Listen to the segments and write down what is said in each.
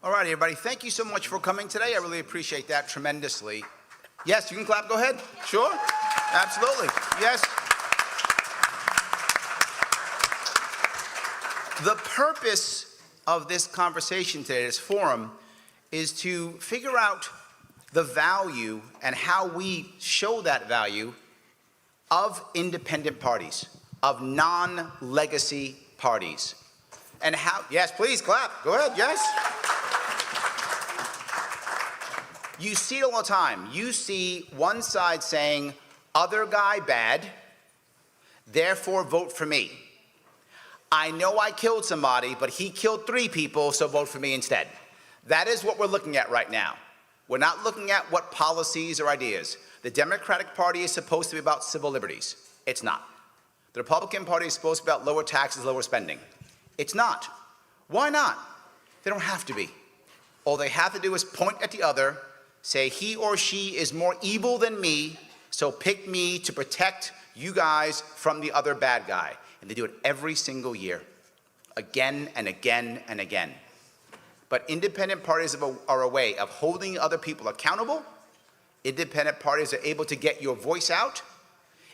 All right, everybody, thank you so much for coming today. I really appreciate that tremendously. Yes, you can clap, go ahead. Sure, absolutely, yes. The purpose of this conversation today, this forum, is to figure out the value and how we show that value of independent parties, of non-legacy parties. And how, yes, please clap, go ahead, yes. You see it all the time. You see one side saying, other guy bad, therefore vote for me. I know I killed somebody, but he killed 3 people, so vote for me instead. That is what we're looking at right now. We're not looking at what policies or ideas. The Democratic Party is supposed to be about civil liberties. It's not. The Republican Party is supposed to be about lower taxes, lower spending. It's not. Why not? They don't have to be. All they have to do is point at the other, say he or she is more evil than me, so pick me to protect you guys from the other bad guy. And they do it every single year, again and again and again. But independent parties are a way of holding other people accountable. Independent parties are able to get your voice out.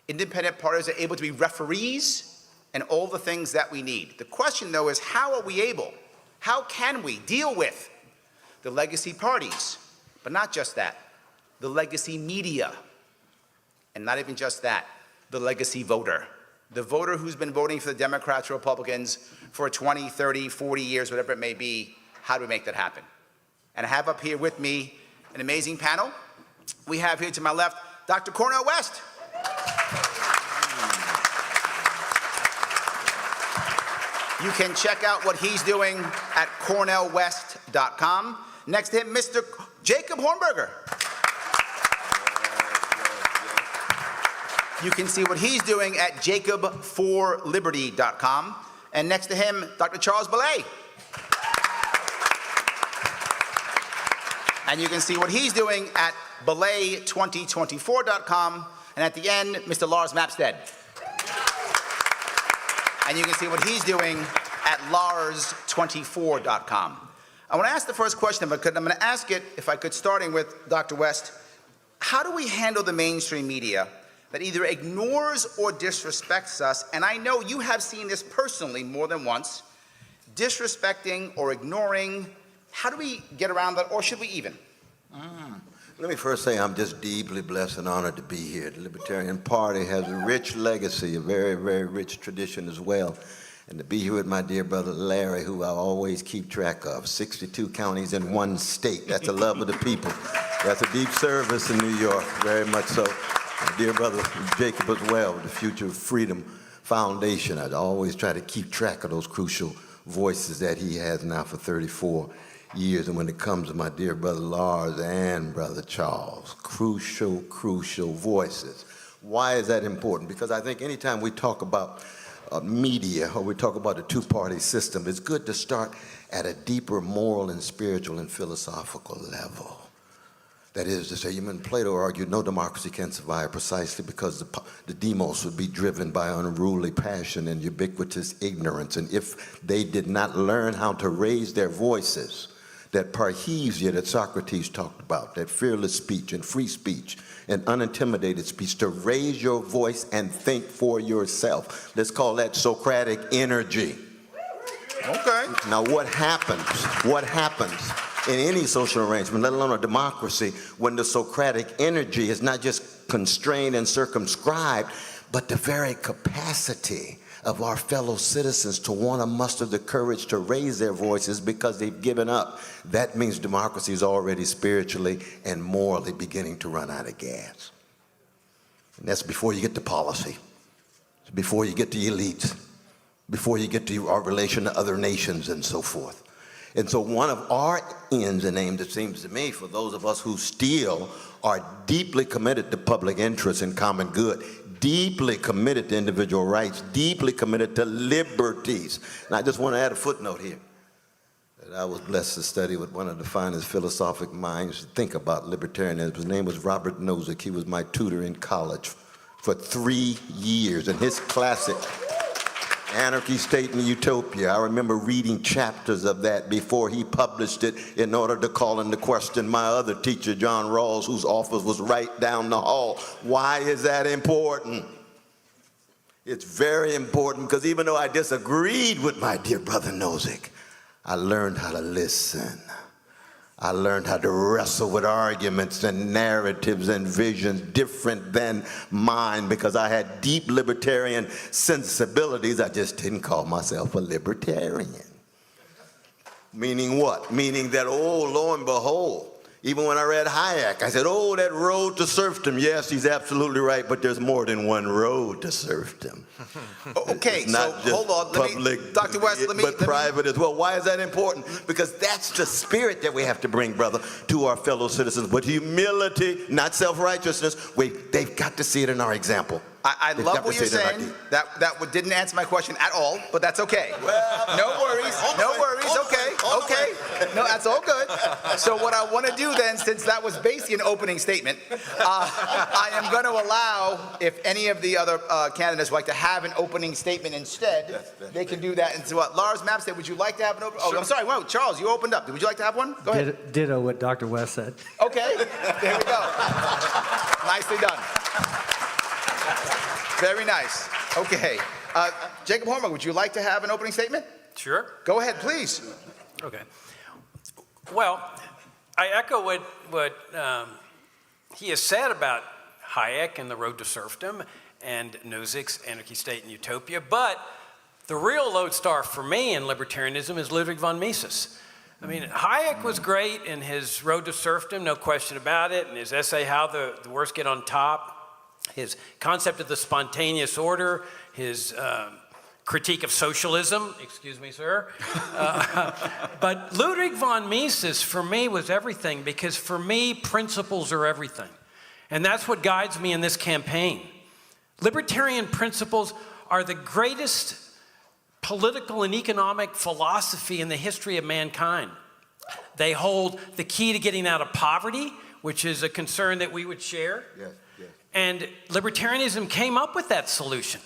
Independent parties are able to be referees and all the things that we need. The question, though, is how are we able, how can we deal with the legacy parties? But not just that, the legacy media, and not even just that, the legacy voter. The voter who's been voting for the Democrats or Republicans for 20, 30, 40 years, whatever it may be. How do we make that happen? And I have up here with me an amazing panel. We have here to my left, Dr. Cornel West. You can check out what he's doing at cornelwest.com. Next to him, Mr. Jacob Hornberger. You can see what he's doing at jacobforliberty.com. And next to him, Dr. Charles Belay. And you can see what he's doing at belay2024.com. And at the end, Mr. Lars Mapstead. And you can see what he's doing at lars24.com. I want to ask the first question, if I could. I'm going to ask it, if I could, starting with Dr. West. How do we handle the mainstream media that either ignores or disrespects us? And I know you have seen this personally more than once, disrespecting or ignoring. How do we get around that, or should we even? Let me first say I'm just deeply blessed and honored to be here. The Libertarian Party has a rich legacy, a very, very rich tradition as well. And to be here with my dear brother Larry, who I always keep track of, 62 counties in 1 state. That's the love of the people. That's a deep service in New York, very much so. My dear brother Jacob as well, the Future of Freedom Foundation. I always try to keep track of those crucial voices that he has now for 34 years. And when it comes to my dear brother Lars and brother Charles, crucial, crucial voices. Why is that important? Because I think anytime we talk about media or we talk about a two-party system, it's good to start at a deeper moral and spiritual and philosophical level. That is to say, Plato argued no democracy can survive precisely because the demos would be driven by unruly passion and ubiquitous ignorance. And if they did not learn how to raise their voices, that parrhesia that Socrates talked about, that fearless speech and free speech and unintimidated speech, to raise your voice and think for yourself. Let's call that Socratic energy. Okay. Now what happens in any social arrangement, let alone a democracy, when the Socratic energy is not just constrained and circumscribed, but the very capacity of our fellow citizens to want to muster the courage to raise their voices because they've given up. That means democracy is already spiritually and morally beginning to run out of gas. And that's before you get to policy, before you get to elites, before you get to our relation to other nations and so forth. And so one of our ends and aims, it seems to me, for those of us who still are deeply committed to public interest and common good, deeply committed to individual rights, deeply committed to liberties. And I just want to add a footnote here, that I was blessed to study with one of the finest philosophic minds to think about libertarianism. His name was Robert Nozick. He was my tutor in college for 3 years, and his classic Anarchy, State, and Utopia. I remember reading chapters of that before he published it in order to call into question my other teacher, John Rawls, whose office was right down the hall. Why is that important? It's very important because even though I disagreed with my dear brother Nozick, I learned how to listen. I learned how to wrestle with arguments and narratives and visions different than mine because I had deep libertarian sensibilities. I just didn't call myself a libertarian. Meaning what? Meaning that, oh, lo and behold, even when I read Hayek, I said, oh, that road to serfdom. Yes, he's absolutely right, but there's more than one road to serfdom. Okay, it's not so just hold on. public, Dr. West, but private as well. Why is that important? Because that's the spirit that we have to bring, brother, to our fellow citizens. With humility, not self-righteousness. They've got to see it in our example. I love what you're saying. That didn't answer my question at all, but that's okay. Well, no worries. Okay. No, that's all good. So what I want to do then, since that was basically an opening statement, I am going to allow, if any of the other candidates would like to have an opening statement instead, they can do that. And so Lars Mapstead, would you like to have an opening? Oh, I'm sorry. Whoa, Charles, you opened up. Would you like to have one? Go ahead. Ditto what Dr. West said. Okay. There we go. Nicely done. Very nice. Okay. Jacob Hormack, would you like to have an opening statement? Sure. Go ahead, please. Okay. Well, I echo what he has said about Hayek and the road to serfdom and Nozick's Anarchy, State, and Utopia, but the real lodestar for me in libertarianism is Ludwig von Mises. I mean, Hayek was great in his road to serfdom, no question about it, and his essay, How the Worst Get on Top, his concept of the spontaneous order, his critique of socialism, excuse me, sir. But Ludwig von Mises, for me, was everything, because for me, principles are everything. And that's what guides me in this campaign. Libertarian principles are the greatest political and economic philosophy in the history of mankind. They hold the key to getting out of poverty, which is a concern that we would share. Yes, yes. And libertarianism came up with that solution.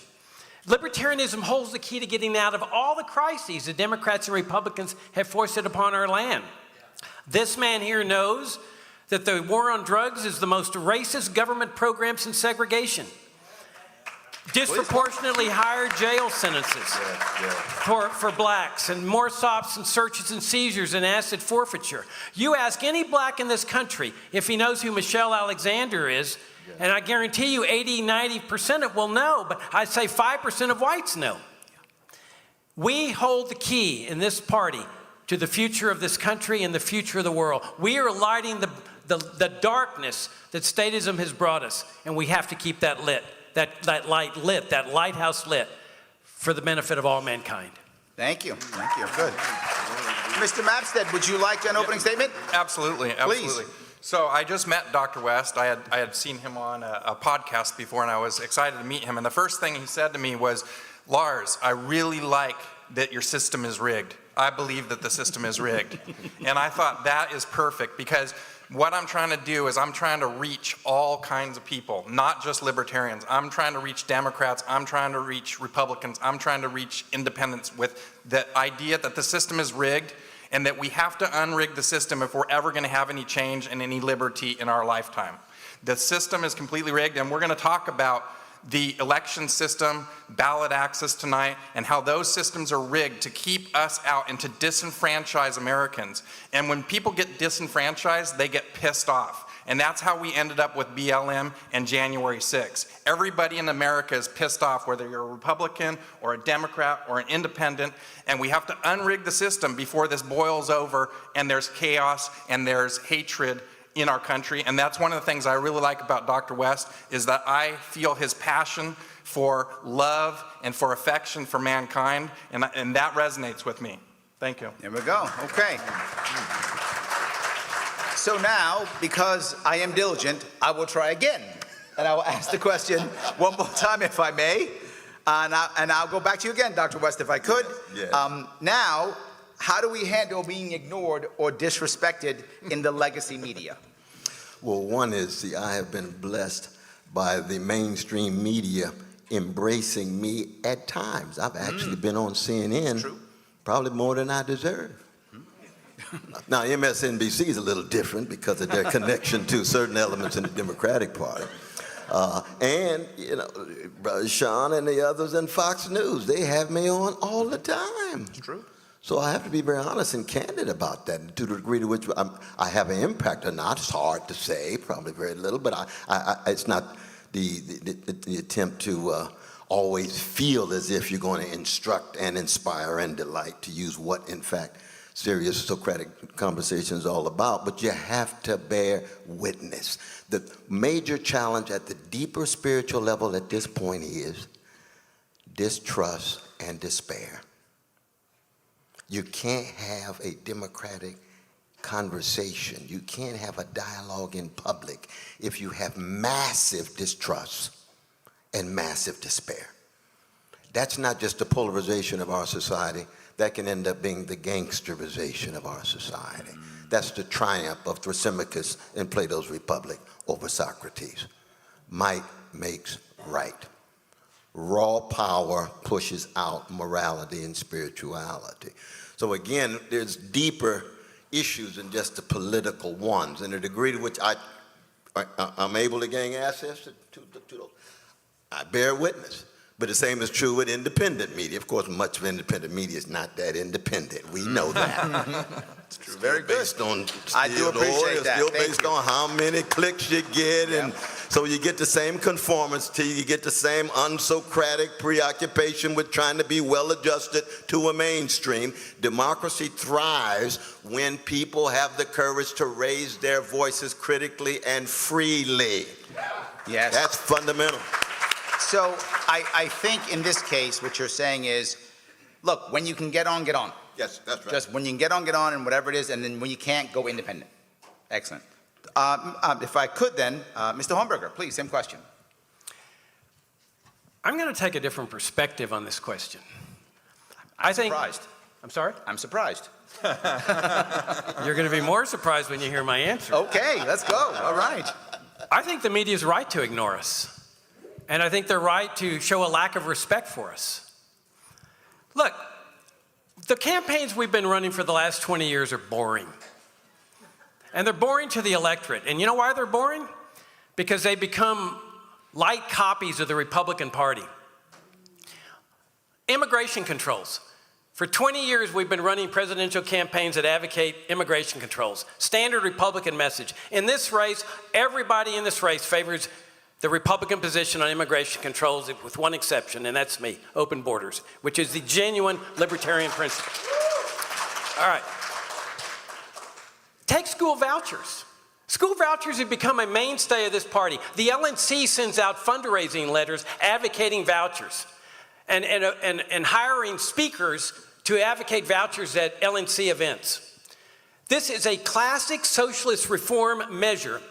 Libertarianism holds the key to getting out of all the crises the Democrats and Republicans have forced it upon our land. This man here knows that the war on drugs is the most racist government program since segregation. Disproportionately higher jail sentences for blacks, and more stops and searches and seizures and asset forfeiture. You ask any black in this country if he knows who Michelle Alexander is, and I guarantee you 80, 90% of will know, but I'd say 5% of whites know. We hold the key in this party to the future of this country and the future of the world. We are lighting the darkness that statism has brought us, and we have to keep that lit, that light lit, that lighthouse lit for the benefit of all mankind. Thank you. Thank you. Good. Mr. Mapstead, would you like an opening statement? Absolutely. Please. So I just met Dr. West. I had seen him on a podcast before, and I was excited to meet him. And the first thing he said to me was, Lars, I really like that your system is rigged. I believe that the system is rigged. And I thought that is perfect, because what I'm trying to do is I'm trying to reach all kinds of people, not just libertarians. I'm trying to reach Democrats. I'm trying to reach Republicans. I'm trying to reach independents with the idea that the system is rigged, and that we have to unrig the system if we're ever going to have any change and any liberty in our lifetime. The system is completely rigged, and we're going to talk about the election system, ballot access tonight, and how those systems are rigged to keep us out and to disenfranchise Americans. And when people get disenfranchised, they get pissed off. And that's how we ended up with BLM and January 6th. Everybody in America is pissed off, whether you're a Republican or a Democrat or an independent, and we have to unrig the system before this boils over and there's chaos and there's hatred in our country. And that's one of the things I really like about Dr. West, is that I feel his passion for love and for affection for mankind, and that resonates with me. Thank you. There we go. Okay. So now, because I am diligent, I will try again. And I will ask the question one more time, if I may. And I'll go back to you again, Dr. West, if I could. Yes. Now, how do we handle being ignored or disrespected in the legacy media? Well, one is, I have been blessed by the mainstream media embracing me at times. I've actually been on CNN True. probably more than I deserve. Now, MSNBC is a little different because of their connection to certain elements in the Democratic Party. And, you know, Brother Sean and the others in Fox News, they have me on all the time. It's true. So I have to be very honest and candid about that. And to the degree to which I have an impact or not, it's hard to say, probably very little, but it's not the attempt to always feel as if you're going to instruct and inspire and delight, to use what, in fact, serious Socratic conversation is all about, but you have to bear witness. The major challenge at the deeper spiritual level at this point is distrust and despair. You can't have a democratic conversation. You can't have a dialogue in public if you have massive distrust and massive despair. That's not just the polarization of our society. That can end up being the gangsterization of our society. That's the triumph of Thrasymachus in Plato's Republic over Socrates. Might makes right. Raw power pushes out morality and spirituality. So again, there's deeper issues than just the political ones. And the degree to which I'm able to gain access to those, I bear witness. But the same is true with independent media. Of course, much of independent media is not that independent. We know that. It's true. Very good. Based on I do appreciate that. Still Thank based you. on how many clicks you get, and so you get the same conformity, you get the same unsocratic preoccupation with trying to be well-adjusted to a mainstream. Democracy thrives when people have the courage to raise their voices critically and freely. Yes. That's fundamental. So I think in this case, what you're saying is, look, when you can get on, get on. Yes, that's right. Just when you can get on, and whatever it is, and then when you can't, go independent. Excellent. If I could then, Mr. Hornberger, please, same question. I'm going to take a different perspective on this question. I think. Surprised. I'm sorry? I'm surprised. You're going to be more surprised when you hear my answer. Okay, let's go. All right. I think the media is right to ignore us. And I think they're right to show a lack of respect for us. Look, the campaigns we've been running for the last 20 years are boring. And they're boring to the electorate. And you know why they're boring? Because they become light copies of the Republican Party. Immigration controls. For 20 years, we've been running presidential campaigns that advocate immigration controls. Standard Republican message. In this race, everybody in this race favors the Republican position on immigration controls, with one exception, and that's me, open borders, which is the genuine libertarian principle. All right. Take school vouchers. School vouchers have become a mainstay of this party. The LNC sends out fundraising letters advocating vouchers and hiring speakers to advocate vouchers at LNC events. This is a classic socialist reform measure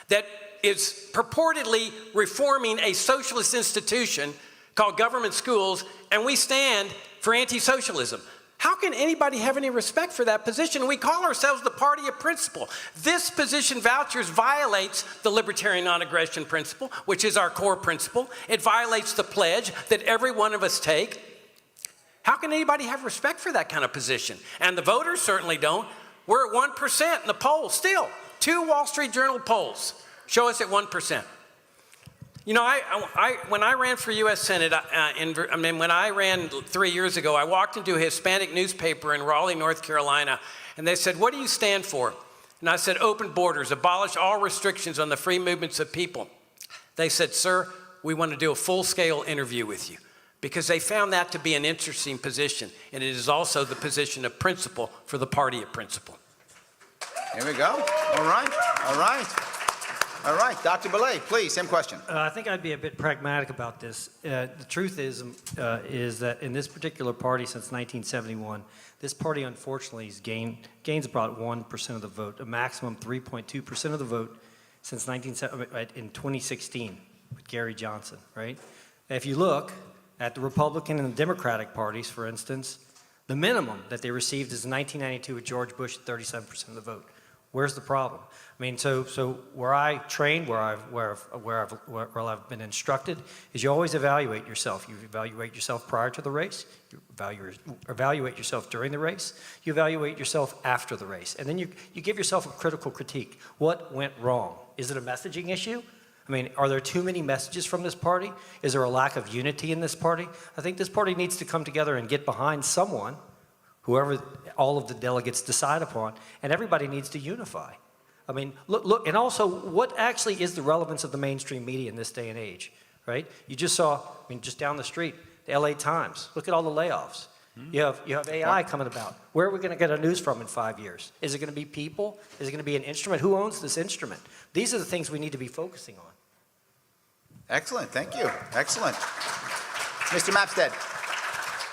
that is purportedly reforming a socialist institution called government schools, and we stand for anti-socialism. How can anybody have any respect for that position? We call ourselves the party of principle. This position, vouchers, violates the libertarian non-aggression principle, which is our core principle. It violates the pledge that every one of us take. How can anybody have respect for that kind of position? And the voters certainly don't. We're at 1% in the polls still. 2 Wall Street Journal polls show us at 1%. You know, when I ran for U.S. Senate, when I ran 3 years ago, I walked into a Hispanic newspaper in Raleigh, North Carolina, and they said, "What do you stand for?" And I said, "Open borders, abolish all restrictions on the free movements of people." They said, "Sir, we want to do a full-scale interview with you," because they found that to be an interesting position, and it is also the position of principle for the party of principle. Here we go. All right. All right. All right, Dr. Belay, please, same question. I think I'd be a bit pragmatic about this. The truth is that in this particular party since 1971, this party unfortunately has gains about 1% of the vote, a maximum 3.2% of the vote since in 2016 with Gary Johnson, right? If you look at the Republican and the Democratic parties, for instance, the minimum that they received is in 1992 with George Bush at 37% of the vote. Where's the problem? I mean, so where I trained, where I've been instructed, is you always evaluate yourself. You evaluate yourself prior to the race, you evaluate yourself during the race, you evaluate yourself after the race, and then you give yourself a critical critique. What went wrong? Is it a messaging issue? I mean, are there too many messages from this party? Is there a lack of unity in this party? I think this party needs to come together and get behind someone, whoever all of the delegates decide upon, and everybody needs to unify. I mean, look, and also, what actually is the relevance of the mainstream media in this day and age, right? You just saw, I mean, just down the street, the LA Times. Look at all the layoffs. You have AI coming about. Where are we going to get our news from in 5 years? Is it going to be people? Is it going to be an instrument? Who owns this instrument? These are the things we need to be focusing on. Excellent, thank you. Excellent. Mr. Mapstead.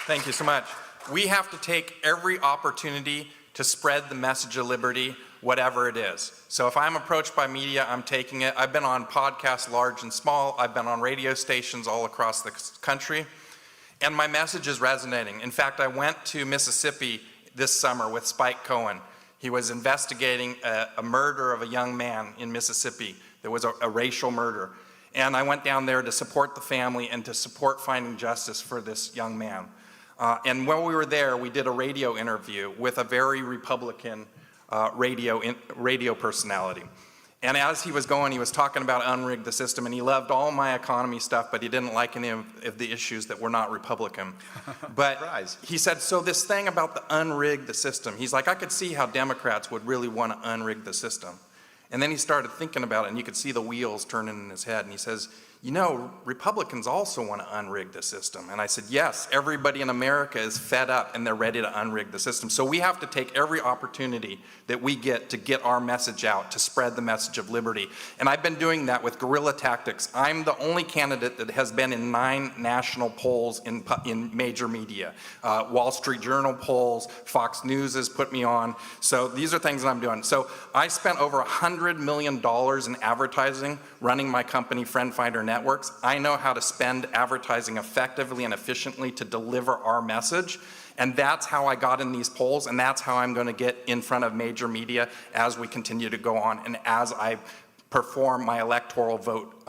Thank you so much. We have to take every opportunity to spread the message of liberty, whatever it is. So if I'm approached by media, I'm taking it. I've been on podcasts large and small. I've been on radio stations all across the country. And my message is resonating. In fact, I went to Mississippi this summer with Spike Cohen. He was investigating a murder of a young man in Mississippi. There was a racial murder. And I went down there to support the family and to support finding justice for this young man. And while we were there, we did a radio interview with a very Republican radio personality. And as he was going, he was talking about unrig the system, and he loved all my economy stuff, but he didn't like any of the issues that were not Republican. But he said, so this thing about the unrig the system, he's like, I could see how Democrats would really want to unrig the system. And then he started thinking about it, and you could see the wheels turning in his head, and he says, you know, Republicans also want to unrig the system. And I said, yes, everybody in America is fed up and they're ready to unrig the system. So we have to take every opportunity that we get to get our message out, to spread the message of liberty. And I've been doing that with guerrilla tactics. I'm the only candidate that has been in 9 national polls in major media. Wall Street Journal polls, Fox News has put me on. So these are things that I'm doing. So I spent over $100 million in advertising running my company, Friend Finder Networks. I know how to spend advertising effectively and efficiently to deliver our message. And that's how I got in these polls, and that's how I'm going to get in front of major media as we continue to go on and as I perform my electoral vote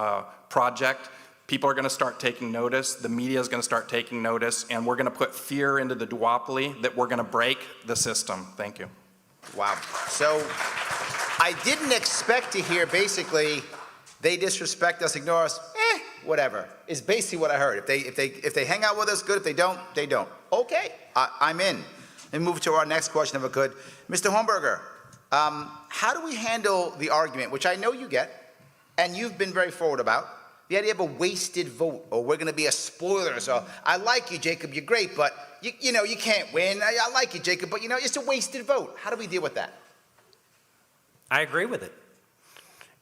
project. People are going to start taking notice, the media is going to start taking notice, and we're going to put fear into the duopoly that we're going to break the system. Thank you. Wow. So I didn't expect to hear basically they disrespect us, ignore us, whatever, is basically what I heard. If they hang out with us, good. If they don't, they don't. Okay, I'm in. And move to our next question, if I could. Mr. Hornberger, how do we handle the argument, which I know you get, and you've been very forward about, the idea of a wasted vote, or we're going to be a spoiler, so I like you, Jacob, you're great, but you know, you can't win. I like you, Jacob, but you know, it's a wasted vote. How do we deal with that? I agree with it.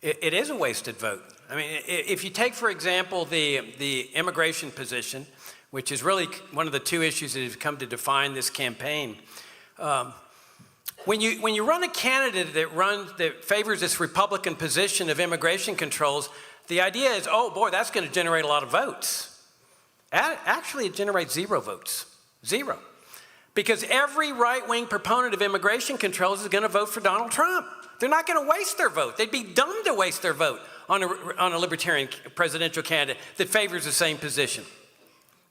It is a wasted vote. I mean, if you take, for example, the immigration position, which is really one of the 2 issues that have come to define this campaign, when you run a candidate that favors this Republican position of immigration controls, the idea is, oh boy, that's going to generate a lot of votes. Actually, it generates 0 votes. 0. Because every right-wing proponent of immigration controls is going to vote for Donald Trump. They're not going to waste their vote. They'd be dumb to waste their vote on a Libertarian presidential candidate that favors the same position.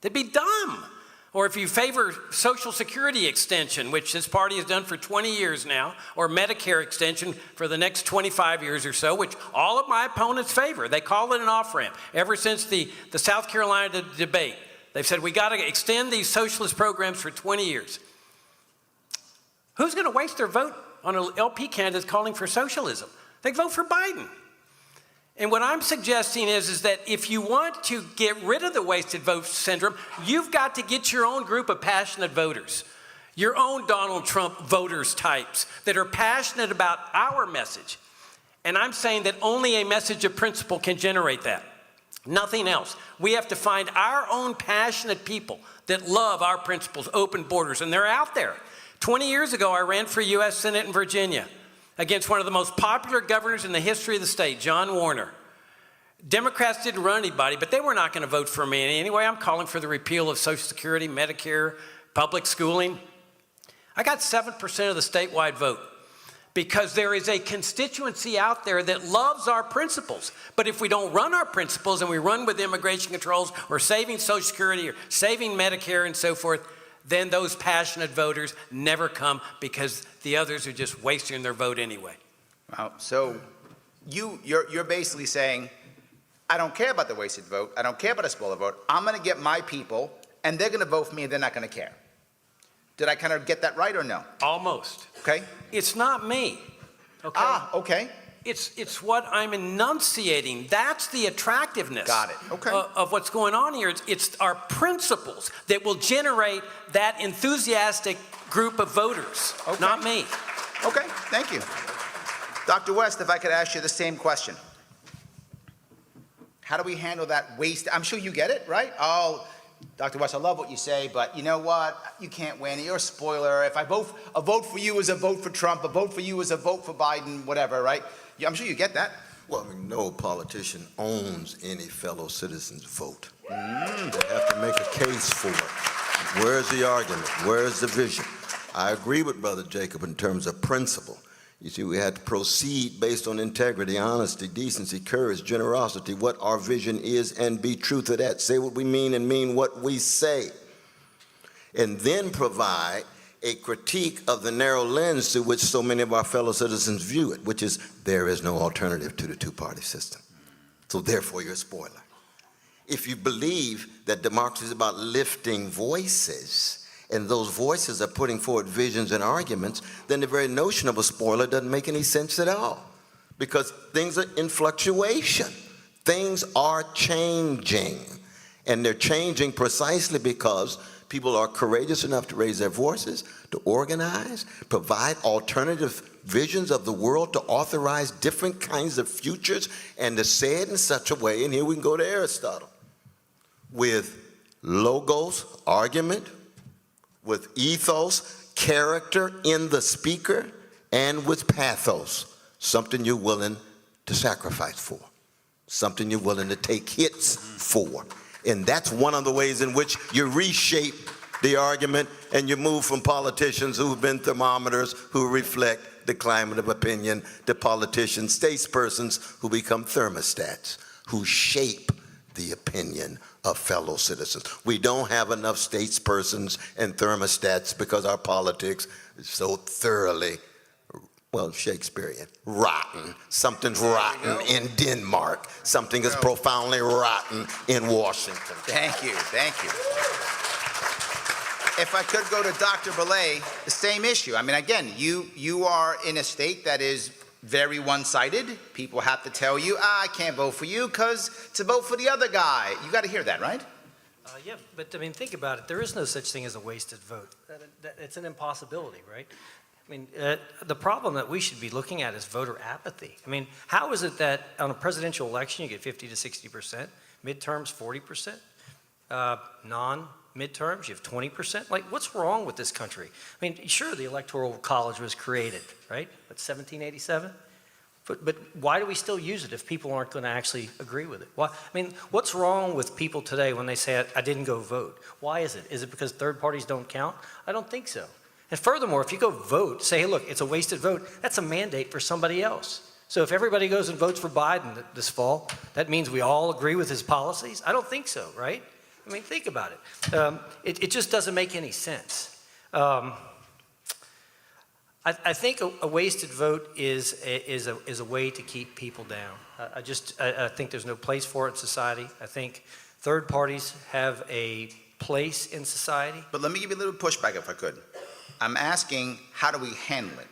They'd be dumb. Or if you favor Social Security extension, which this party has done for 20 years now, or Medicare extension for the next 25 years or so, which all of my opponents favor. They call it an off-ramp. Ever since the South Carolina debate, they've said, we got to extend these socialist programs for 20 years. Who's going to waste their vote on an LP candidate calling for socialism? They vote for Biden. And what I'm suggesting is that if you want to get rid of the wasted vote syndrome, you've got to get your own group of passionate voters, your own Donald Trump voters types that are passionate about our message. And I'm saying that only a message of principle can generate that. Nothing else. We have to find our own passionate people that love our principles, open borders, and they're out there. 20 years ago, I ran for U.S. Senate in Virginia against one of the most popular governors in the history of the state, John Warner. Democrats didn't run anybody, but they were not going to vote for me. Anyway, I'm calling for the repeal of Social Security, Medicare, public schooling. I got 7% of the statewide vote. because there is a constituency out there that loves our principles. But if we don't run our principles and we run with immigration controls or saving Social Security or saving Medicare and so forth, then those passionate voters never come because the others are just wasting their vote anyway. Wow. So you're basically saying, I don't care about the wasted vote. I don't care about a spoiler vote. I'm going to get my people, and they're going to vote for me, and they're not going to care. Did I kind of get that right or no? Almost. Okay. It's not me. Okay. Okay. It's what I'm enunciating. That's the attractiveness. Got it. Okay. Of what's going on here. It's our principles that will generate that enthusiastic group of voters, Okay. not me. Okay. Thank you. Dr. West, if I could ask you the same question. How do we handle that waste? I'm sure you get it, right? Oh, Dr. West, I love what you say, but you know what? You can't win. You're a spoiler. If a vote for you is a vote for Trump, a vote for you is a vote for Biden, whatever, right? Yeah, I'm sure you get that. Well, I mean, no politician owns any fellow citizen's vote. They have to make a case for it. Where's the argument? Where's the vision? I agree with Brother Jacob in terms of principle. You see, we had to proceed based on integrity, honesty, decency, courage, generosity, what our vision is, and be true to that. Say what we mean and mean what we say. And then provide a critique of the narrow lens through which so many of our fellow citizens view it, which is there is no alternative to the two-party system. So therefore, you're a spoiler. If you believe that democracy is about lifting voices, and those voices are putting forward visions and arguments, then the very notion of a spoiler doesn't make any sense at all. Because things are in fluctuation. Things are changing. And they're changing precisely because people are courageous enough to raise their voices, to organize, provide alternative visions of the world, to authorize different kinds of futures, and to say it in such a way, and here we can go to Aristotle, with logos, argument, with ethos, character in the speaker, and with pathos, something you're willing to sacrifice for, something you're willing to take hits for. And that's one of the ways in which you reshape the argument and you move from politicians who've been thermometers who reflect the climate of opinion to politicians, statespersons who become thermostats, who shape the opinion of fellow citizens. We don't have enough statespersons and thermostats because our politics is so thoroughly, well, Shakespearean, rotten. Something's rotten in Denmark. Something is profoundly rotten in Washington. Thank you. Thank you. If I could go to Dr. Belay, the same issue. I mean, again, you are in a state that is very one-sided. People have to tell you, I can't vote for you because to vote for the other guy. You got to hear that, right? Yeah, but I mean, think about it. There is no such thing as a wasted vote. It's an impossibility, right? I mean, the problem that we should be looking at is voter apathy. I mean, how is it that on a presidential election you get 50 to 60%, midterms 40%, non-midterms you have 20%? Like, what's wrong with this country? I mean, sure, the Electoral College was created, right? But 1787? But why do we still use it if people aren't going to actually agree with it? Why, I mean, what's wrong with people today when they say, I didn't go vote? Why is it? Is it because third parties don't count? I don't think so. And furthermore, if you go vote, say, hey, look, it's a wasted vote, that's a mandate for somebody else. So if everybody goes and votes for Biden this fall, that means we all agree with his policies? I don't think so, right? I mean, think about it. It just doesn't make any sense. I think a wasted vote is a way to keep people down. I think there's no place for it in society. I think third parties have a place in society. But let me give you a little pushback if I could. I'm asking, how do we handle it?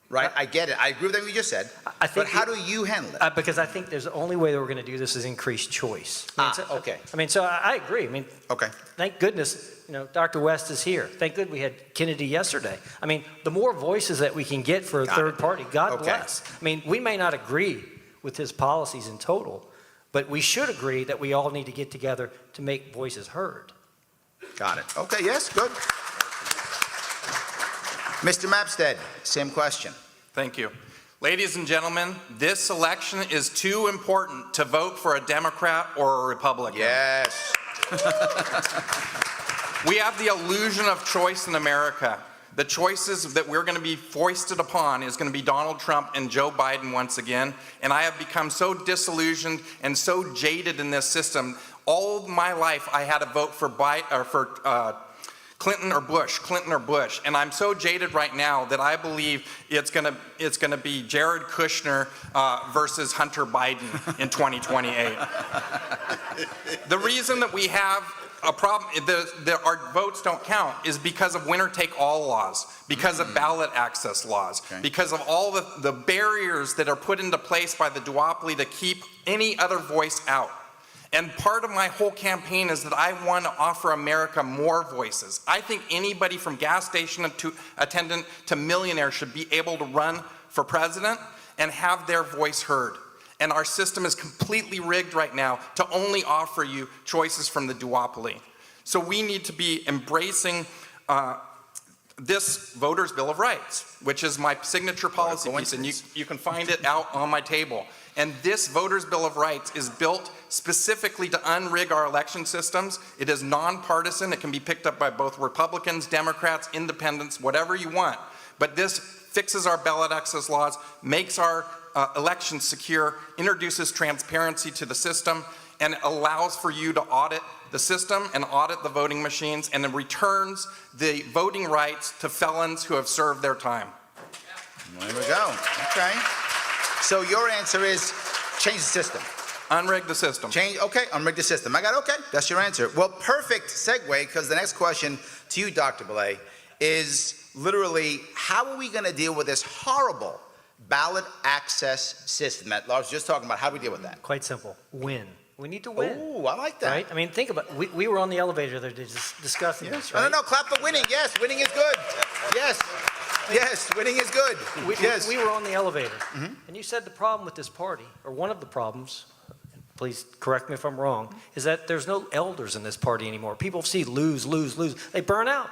Right? I get it. I agree with everything you just said. But how do you handle it? Because I think there's the only way that we're going to do this is increase choice. Okay. I mean, so I agree. I mean, okay. Thank goodness, Dr. West is here. Thank goodness we had Kennedy yesterday. I mean, the more voices that we can get for a third party, God bless. I mean, we may not agree with his policies in total, but we should agree that we all need to get together to make voices heard. Got it. Okay, yes, good. Mr. Mapstead, same question. Thank you. Ladies and gentlemen, this election is too important to vote for a Democrat or a Republican. Yes. We have the illusion of choice in America. The choices that we're going to be foisted upon is going to be Donald Trump and Joe Biden once again. And I have become so disillusioned and so jaded in this system. All my life, I had to vote for Clinton or Bush. And I'm so jaded right now that I believe it's going to be Jared Kushner versus Hunter Biden in 2028. The reason that we have a problem, our votes don't count, is because of winner-take-all laws, because of ballot access laws, because of all the barriers that are put into place by the duopoly to keep any other voice out. And part of my whole campaign is that I want to offer America more voices. I think anybody from gas station attendant to millionaire should be able to run for president and have their voice heard. And our system is completely rigged right now to only offer you choices from the duopoly. So we need to be embracing this Voters' Bill of Rights, which is my signature policy piece, and you can find it out on my table. And this Voters' Bill of Rights is built specifically to unrig our election systems. It is nonpartisan. It can be picked up by both Republicans, Democrats, independents, whatever you want. But this fixes our ballot access laws, makes our elections secure, introduces transparency to the system, and allows for you to audit the system and audit the voting machines, and then returns the voting rights to felons who have served their time. There we go. Okay. So your answer is change the system. Unrig the system. Okay, unrig the system. Okay, that's your answer. Well, perfect segue, because the next question to you, Dr. Belay, is literally, how are we going to deal with this horrible ballot access system that Lars was just talking about? How do we deal with that? Quite simple. Win. We need to win. Oh, I like that. Right? I mean, think about it. We were on the elevator there discussing this, right? No, clap for winning. Yes, winning is good. Yes, winning is good. We were on the elevator, and you said the problem with this party, or one of the problems, please correct me if I'm wrong, is that there's no elders in this party anymore. People see lose. They burn out.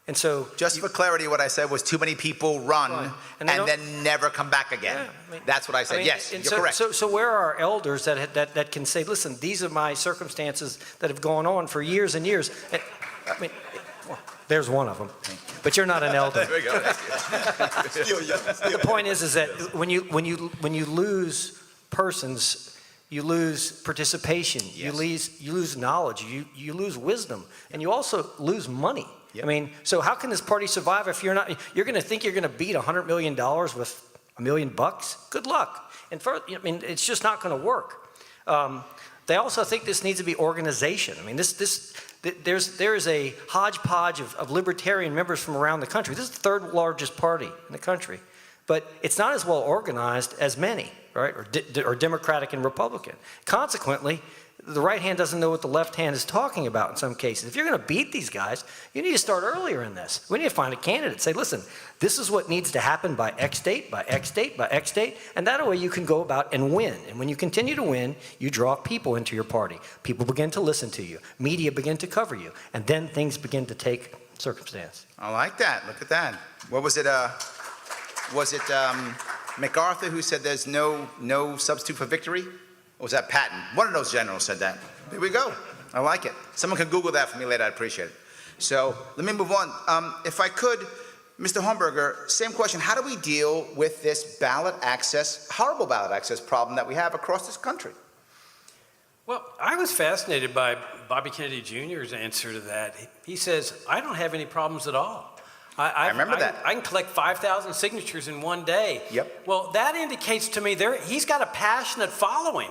And so, just for clarity, what I said was too many people run and then never come back again. Yeah, I mean, that's what I said. Yes, you're correct. So where are our elders that can say, listen, these are my circumstances that have gone on for years and years? And, I mean, well, there's one of them, but you're not an elder. There we go. The point is that when you lose persons, you lose participation, you lose knowledge, you lose wisdom, and you also lose money. I mean, so how can this party survive if you're going to think you're going to beat $100 million with $1 million? Good luck. And I mean, it's just not going to work. They also think this needs to be organization. I mean, there is a hodgepodge of libertarian members from around the country. This is the third largest party in the country, but it's not as well organized as many, right? Or Democratic and Republican. Consequently, the right hand doesn't know what the left hand is talking about in some cases. If you're going to beat these guys, you need to start earlier in this. We need to find a candidate. Say, listen, this is what needs to happen by X date, by X date, by X date, and that way you can go about and win. And when you continue to win, you draw people into your party. People begin to listen to you. Media begin to cover you. And then things begin to take circumstance. I like that. Look at that. What was it? MacArthur who said there's no substitute for victory? Or was that Patton? One of those generals said that. There we go. I like it. Someone can Google that for me later. I'd appreciate it. So let me move on. If I could, Mr. Homburger, same question. How do we deal with this horrible ballot access problem that we have across this country? Well, I was fascinated by Bobby Kennedy Jr.'s answer to that. He says, I don't have any problems at all. I remember that. I can collect 5,000 signatures in one day. Yep. Well, that indicates to me he's got a passionate following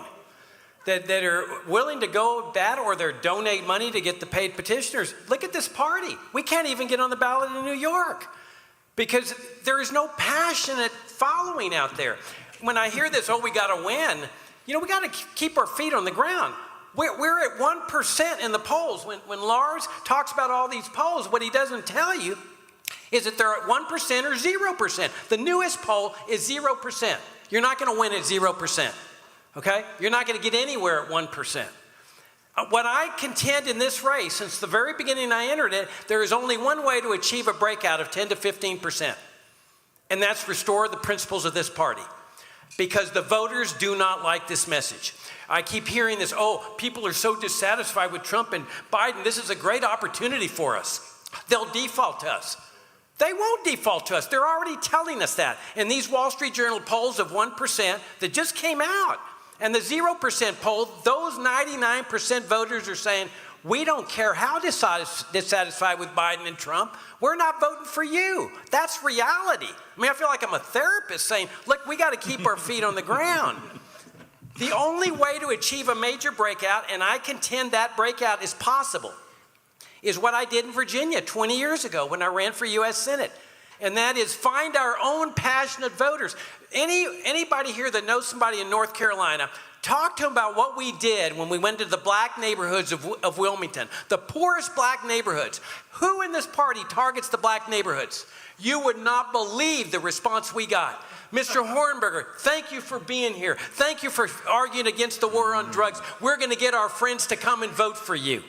that are willing to go that, or they're donate money to get the paid petitioners. Look at this party. We can't even get on the ballot in New York because there is no passionate following out there. When I hear this, we got to win, we got to keep our feet on the ground. We're at 1% in the polls. When Lars talks about all these polls, what he doesn't tell you is that they're at 1% or 0%. The newest poll is 0%. You're not going to win at 0%, okay? You're not going to get anywhere at 1%. What I contend in this race, since the very beginning I entered it, there is only one way to achieve a breakout of 10 to 15%, and that's restore the principles of this party, because the voters do not like this message. I keep hearing this, people are so dissatisfied with Trump and Biden. This is a great opportunity for us. They'll default to us. They won't default to us. They're already telling us that. And these Wall Street Journal polls of 1% that just came out, and the 0% poll, those 99% voters are saying, we don't care how dissatisfied with Biden and Trump. We're not voting for you. That's reality. I mean, I feel like I'm a therapist saying, look, we got to keep our feet on the ground. The only way to achieve a major breakout, and I contend that breakout is possible, is what I did in Virginia 20 years ago when I ran for U.S. Senate. And that is find our own passionate voters. Anybody here that knows somebody in North Carolina, talk to them about what we did when we went to the black neighborhoods of Wilmington, the poorest black neighborhoods. Who in this party targets the black neighborhoods? You would not believe the response we got. Mr. Hornberger, thank you for being here. Thank you for arguing against the war on drugs. We're going to get our friends to come and vote for you.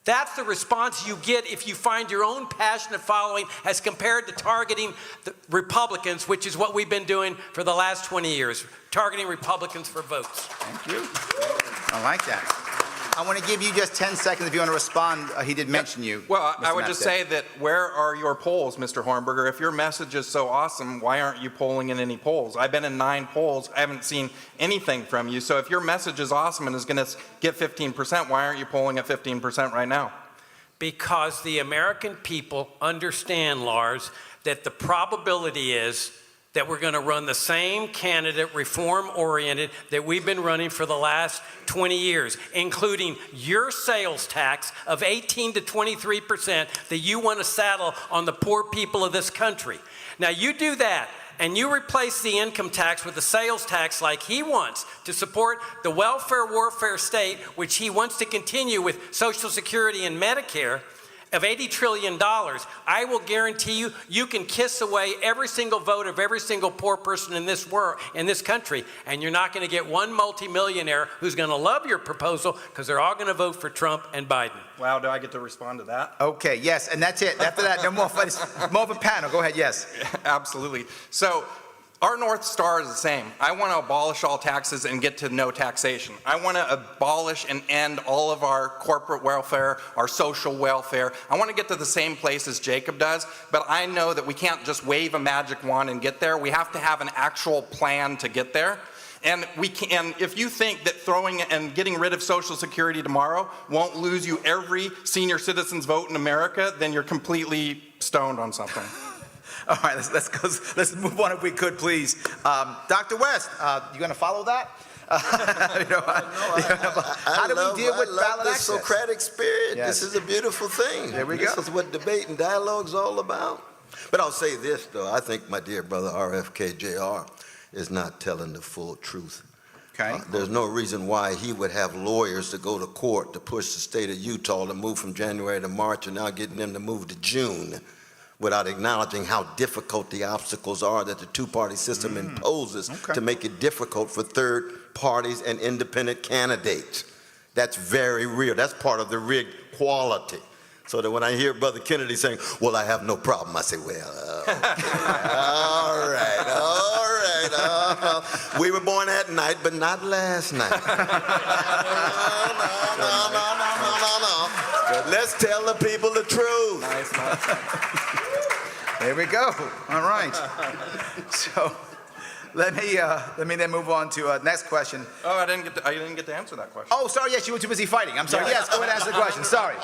That's the response you get if you find your own passionate following as compared to targeting the Republicans, which is what we've been doing for the last 20 years, targeting Republicans for votes. Thank you. I like that. I want to give you just 10 seconds if you want to respond. He did mention you. Well, I Mr. would just say that where are your polls, Mr. Hornberger? If your message is so awesome, why aren't you polling in any polls? I've been in 9 polls. I haven't seen anything from you. So if your message is awesome and is going to get 15%, why aren't you polling at 15% right now? Because the American people understand, Lars, that the probability is that we're going to run the same candidate, reform-oriented, that we've been running for the last 20 years, including your sales tax of 18 to 23% that you want to saddle on the poor people of this country. Now, you do that, and you replace the income tax with the sales tax like he wants to support the welfare warfare state, which he wants to continue with Social Security and Medicare, of $80 trillion, I will guarantee you, you can kiss away every single vote of every single poor person in this world, in this country, and you're not going to get one multimillionaire who's going to love your proposal because they're all going to vote for Trump and Biden. Wow, do I get to respond to that? Okay, yes, and that's it. After that, no more. It's more of a panel. Go ahead, yes. Absolutely. So our North Star is the same. I want to abolish all taxes and get to no taxation. I want to abolish and end all of our corporate welfare, our social welfare. I want to get to the same place as Jacob does, but I know that we can't just wave a magic wand and get there. We have to have an actual plan to get there. And if you think that throwing and getting rid of Social Security tomorrow won't lose you every senior citizen's vote in America, then you're completely stoned on something. All right, let's move on if we could, please. Dr. West, you going to follow that? How do we deal with ballot access? The Socratic spirit. Yes. This is a beautiful thing. There we go. This is what debate and dialogue is all about. But I'll say this, though. I think my dear brother RFK Jr. is not telling the full truth. Okay. There's no reason why he would have lawyers to go to court to push the state of Utah to move from January to March and now getting them to move to June, without acknowledging how difficult the obstacles are that the two-party system imposes to make it difficult for third parties and independent candidates. That's very real. That's part of the rigged quality. So that when I hear Brother Kennedy saying, well, I have no problem, I say, well, okay. all right. We were born at night, but not last night. No. Let's tell the people the truth. There we go. All right. So let me then move on to next question. Oh, I didn't get to answer that question. Oh, sorry. Yes, you were too busy fighting. I'm sorry. Yes, go ahead and answer the question. Sorry.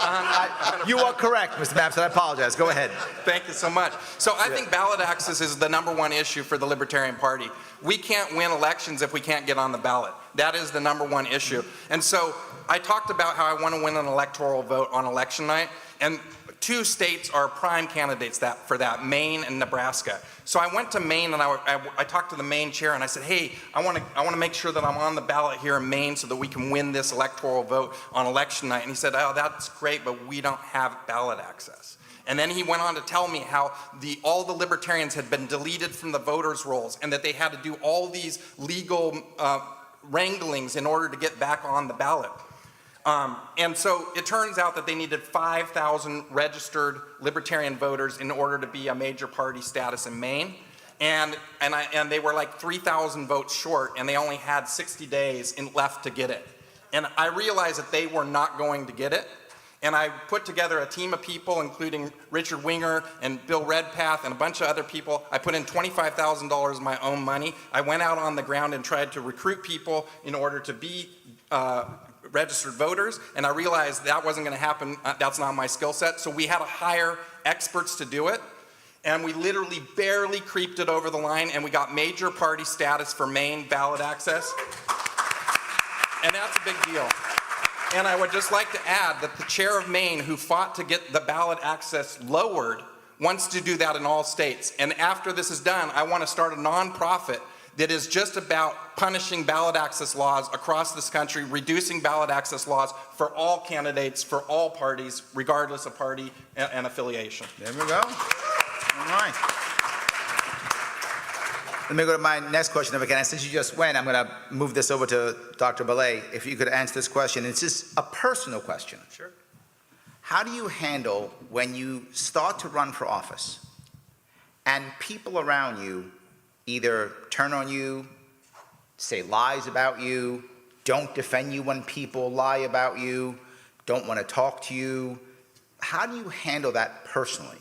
You are correct, Mr. Babson. I apologize. Go ahead. Thank you so much. So I think ballot access is the #1 issue for the Libertarian Party. We can't win elections if we can't get on the ballot. That is the #1 issue. And so I talked about how I want to win an electoral vote on election night, and 2 states are prime candidates for that, Maine and Nebraska. So I went to Maine and I talked to the Maine chair and I said, hey, I want to make sure that I'm on the ballot here in Maine so that we can win this electoral vote on election night. And he said, oh, that's great, but we don't have ballot access. And then he went on to tell me how all the libertarians had been deleted from the voters' rolls and that they had to do all these legal wranglings in order to get back on the ballot. And so it turns out that they needed 5,000 registered libertarian voters in order to be a major party status in Maine. And they were like 3,000 votes short, and they only had 60 days left to get it. And I realized that they were not going to get it. And I put together a team of people, including Richard Winger and Bill Redpath and a bunch of other people. I put in $25,000 of my own money. I went out on the ground and tried to recruit people in order to be registered voters, and I realized that wasn't going to happen. That's not my skill set. So we had to hire experts to do it, and we literally barely creeped it over the line, and we got major party status for Maine ballot access. And that's a big deal. And I would just like to add that the chair of Maine, who fought to get the ballot access lowered, wants to do that in all states. And after this is done, I want to start a nonprofit that is just about punishing ballot access laws across this country, reducing ballot access laws for all candidates, for all parties, regardless of party and affiliation. There we go. All right. Let me go to my next question if I can. And since you just went, I'm going to move this over to Dr. Belay. If you could answer this question. It's just a personal question. Sure. How do you handle when you start to run for office and people around you either turn on you, say lies about you, don't defend you when people lie about you, don't want to talk to you? How do you handle that personally?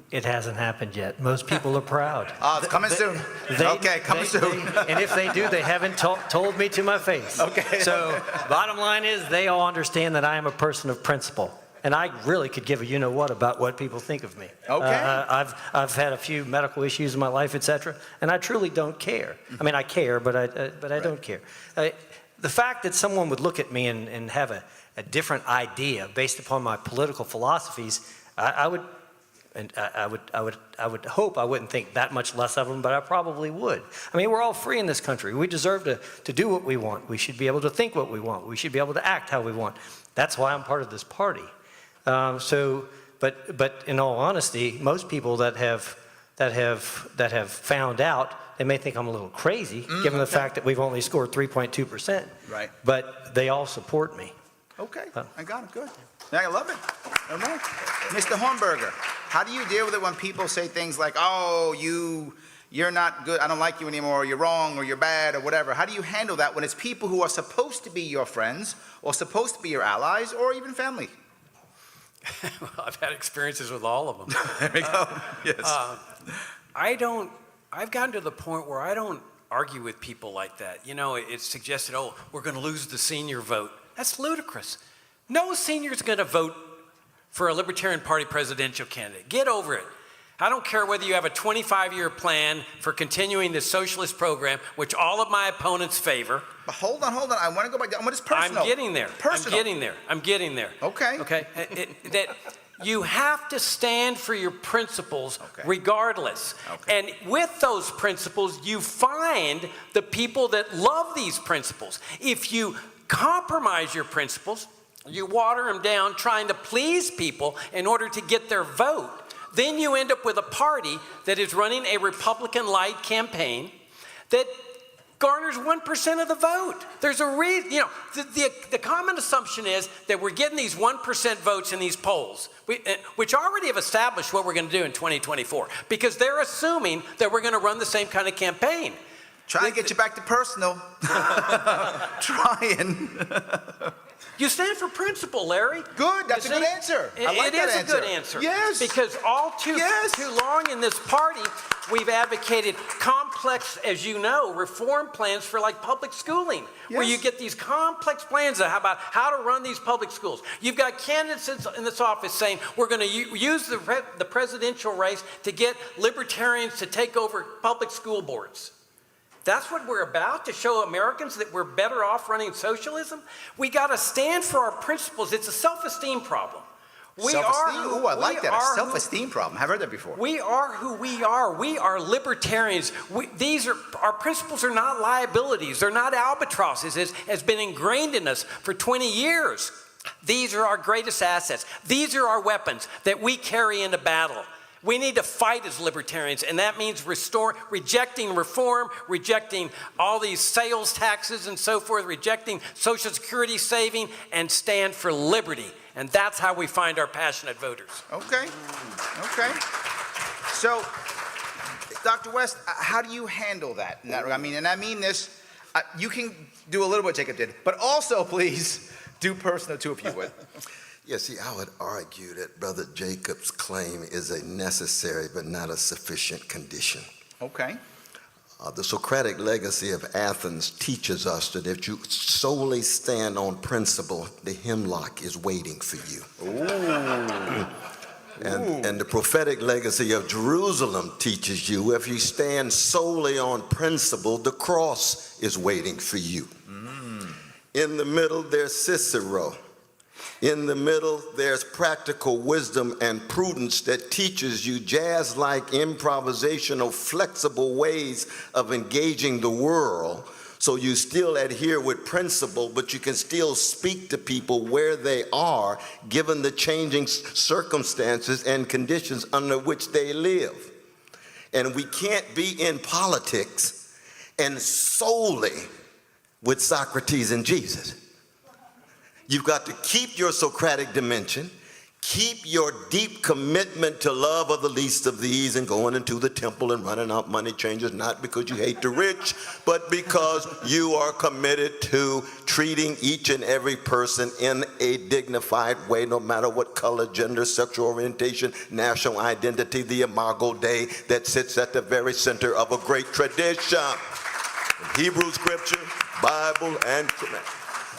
It hasn't happened yet. Most people are proud. Oh, it's coming soon. Okay, coming soon. And if they do, they haven't told me to my face. Okay. So bottom line is they all understand that I am a person of principle. And I really could give a you-know-what about what people think of me. Okay. I've had a few medical issues in my life, et cetera, and I truly don't care. I mean, I care, but I don't care. The fact that someone would look at me and have a different idea based upon my political philosophies, I would hope I wouldn't think that much less of them, but I probably would. I mean, we're all free in this country. We deserve to do what we want. We should be able to think what we want. We should be able to act how we want. That's why I'm part of this party. But in all honesty, most people that have found out, they may think I'm a little crazy, given the fact that we've only scored 3.2%. Right. But they all support me. Okay, I got it, good. I love it. All right. Mr. Hornberger, how do you deal with it when people say things like, oh, you're not good, I don't like you anymore, or you're wrong, or you're bad, or whatever? How do you handle that when it's people who are supposed to be your friends, or supposed to be your allies, or even family? Well, I've had experiences with all of them. There we go. Yes. I've gotten to the point where I don't argue with people like that. You know, it's suggested, oh, we're going to lose the senior vote. That's ludicrous. No senior's going to vote for a Libertarian Party presidential candidate. Get over it. I don't care whether you have a 25-year plan for continuing the socialist program, which all of my opponents favor. But hold on. I want to go back down. What is personal? I'm getting there. Personal. I'm getting there. Okay. Okay. That you have to stand for your principles regardless. Okay. And with those principles, you find the people that love these principles. If you compromise your principles, you water them down trying to please people in order to get their vote, then you end up with a party that is running a Republican-light campaign that garners 1% of the vote. There's a reason, you know, the common assumption is that we're getting these 1% votes in these polls, which already have established what we're going to do in 2024, because they're assuming that we're going to run the same kind of campaign. Trying to get you back to personal. Trying. You stand for principle, Larry. Good, that's a good answer. I like that answer. It is a good answer. Yes. Because all too long in this party, we've advocated complex, as you know, reform plans for like public schooling, where you get these complex plans about how to run these public schools. You've got candidates in this office saying, we're going to use the presidential race to get libertarians to take over public school boards. That's what we're about, to show Americans that we're better off running socialism. We got to stand for our principles. It's a self-esteem problem. Self-esteem? Ooh, I like that. A self-esteem problem. I've heard that before. We are who we are. We are libertarians. Our principles are not liabilities. They're not albatrosses, as has been ingrained in us for 20 years. These are our greatest assets. These are our weapons that we carry into battle. We need to fight as libertarians, and that means rejecting reform, rejecting all these sales taxes and so forth, rejecting Social Security saving, and stand for liberty. And that's how we find our passionate voters. Okay. So, Dr. West, how do you handle that? I mean this, you can do a little what Jacob did, but also, please, do personal too, if you would. Yeah, see, I would argue that Brother Jacob's claim is a necessary but not a sufficient condition. Okay. The Socratic legacy of Athens teaches us that if you solely stand on principle, the hemlock is waiting for you. Ooh. And the prophetic legacy of Jerusalem teaches you if you stand solely on principle, the cross is waiting for you. In the middle, there's Cicero. In the middle, there's practical wisdom and prudence that teaches you jazz-like improvisational, flexible ways of engaging the world. So you still adhere with principle, but you can still speak to people where they are, given the changing circumstances and conditions under which they live. And we can't be in politics and solely with Socrates and Jesus. You've got to keep your Socratic dimension, keep your deep commitment to love of the least of these and going into the temple and running out money changers, not because you hate the rich, but because you are committed to treating each and every person in a dignified way, no matter what color, gender, sexual orientation, national identity, the Imago Dei that sits at the very center of a great tradition. Hebrew scripture, Bible, and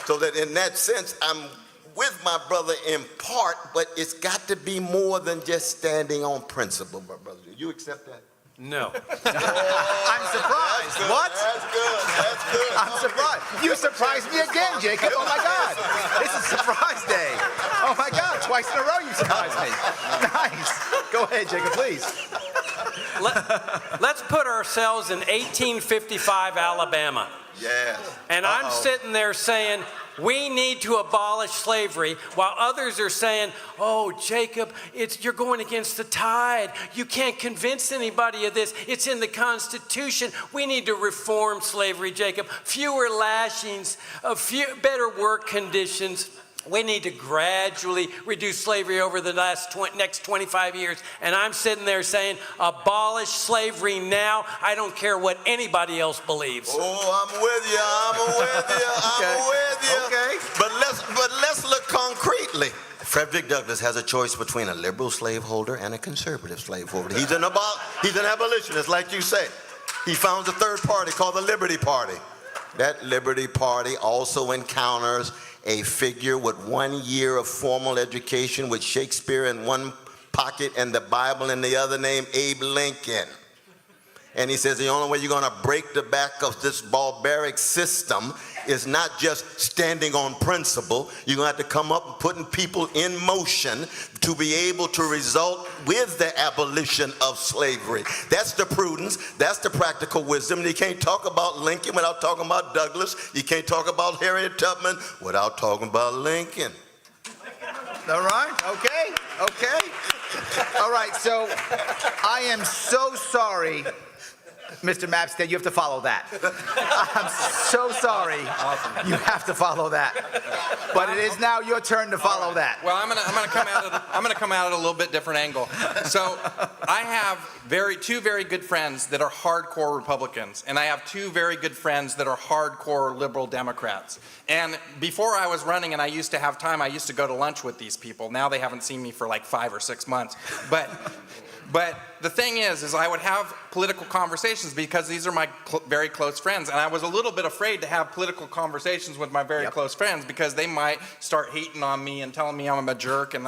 so that in that sense, I'm with my brother in part, but it's got to be more than just standing on principle, my brother. Do you accept that? No. I'm surprised. What? That's good. I'm surprised. You surprised me again, Jacob. Oh my God. This is surprise day. Oh my God. Twice in a row you surprised me. Nice. Go ahead, Jacob, please. Let's put ourselves in 1855 Alabama. Yes. And I'm sitting there saying, we need to abolish slavery, while others are saying, oh, Jacob, you're going against the tide. You can't convince anybody of this. It's in the Constitution. We need to reform slavery, Jacob. Fewer lashings, better work conditions. We need to gradually reduce slavery over the next 25 years. And I'm sitting there saying, abolish slavery now. I don't care what anybody else believes. Oh, I'm with you. Okay. But let's look concretely. Frederick Douglass has a choice between a liberal slaveholder and a conservative slaveholder. He's an abolitionist, like you say. He founds a third party called the Liberty Party. That Liberty Party also encounters a figure with 1 year of formal education with Shakespeare in one pocket and the Bible in the other, named Abe Lincoln. And he says the only way you're going to break the back of this barbaric system is not just standing on principle. You're going to have to come up and putting people in motion to be able to result with the abolition of slavery. That's the prudence. That's the practical wisdom. You can't talk about Lincoln without talking about Douglass. You can't talk about Harriet Tubman without talking about Lincoln. All right. Okay. All right. So I am so sorry, Mr. Mapstead, you have to follow that. I'm so sorry. Awesome. You have to follow that. But it is now your turn to follow that. Well, I'm gonna come at it a little bit different angle. So I have two very good friends that are hardcore Republicans, and I have two very good friends that are hardcore liberal Democrats. And before I was running and I used to have time, I used to go to lunch with these people. Now they haven't seen me for like 5 or 6 months. But the thing is I would have political conversations because these are my very close friends. And I was a little bit afraid to have political conversations with my very close friends because they might start hating on me and telling me I'm a jerk and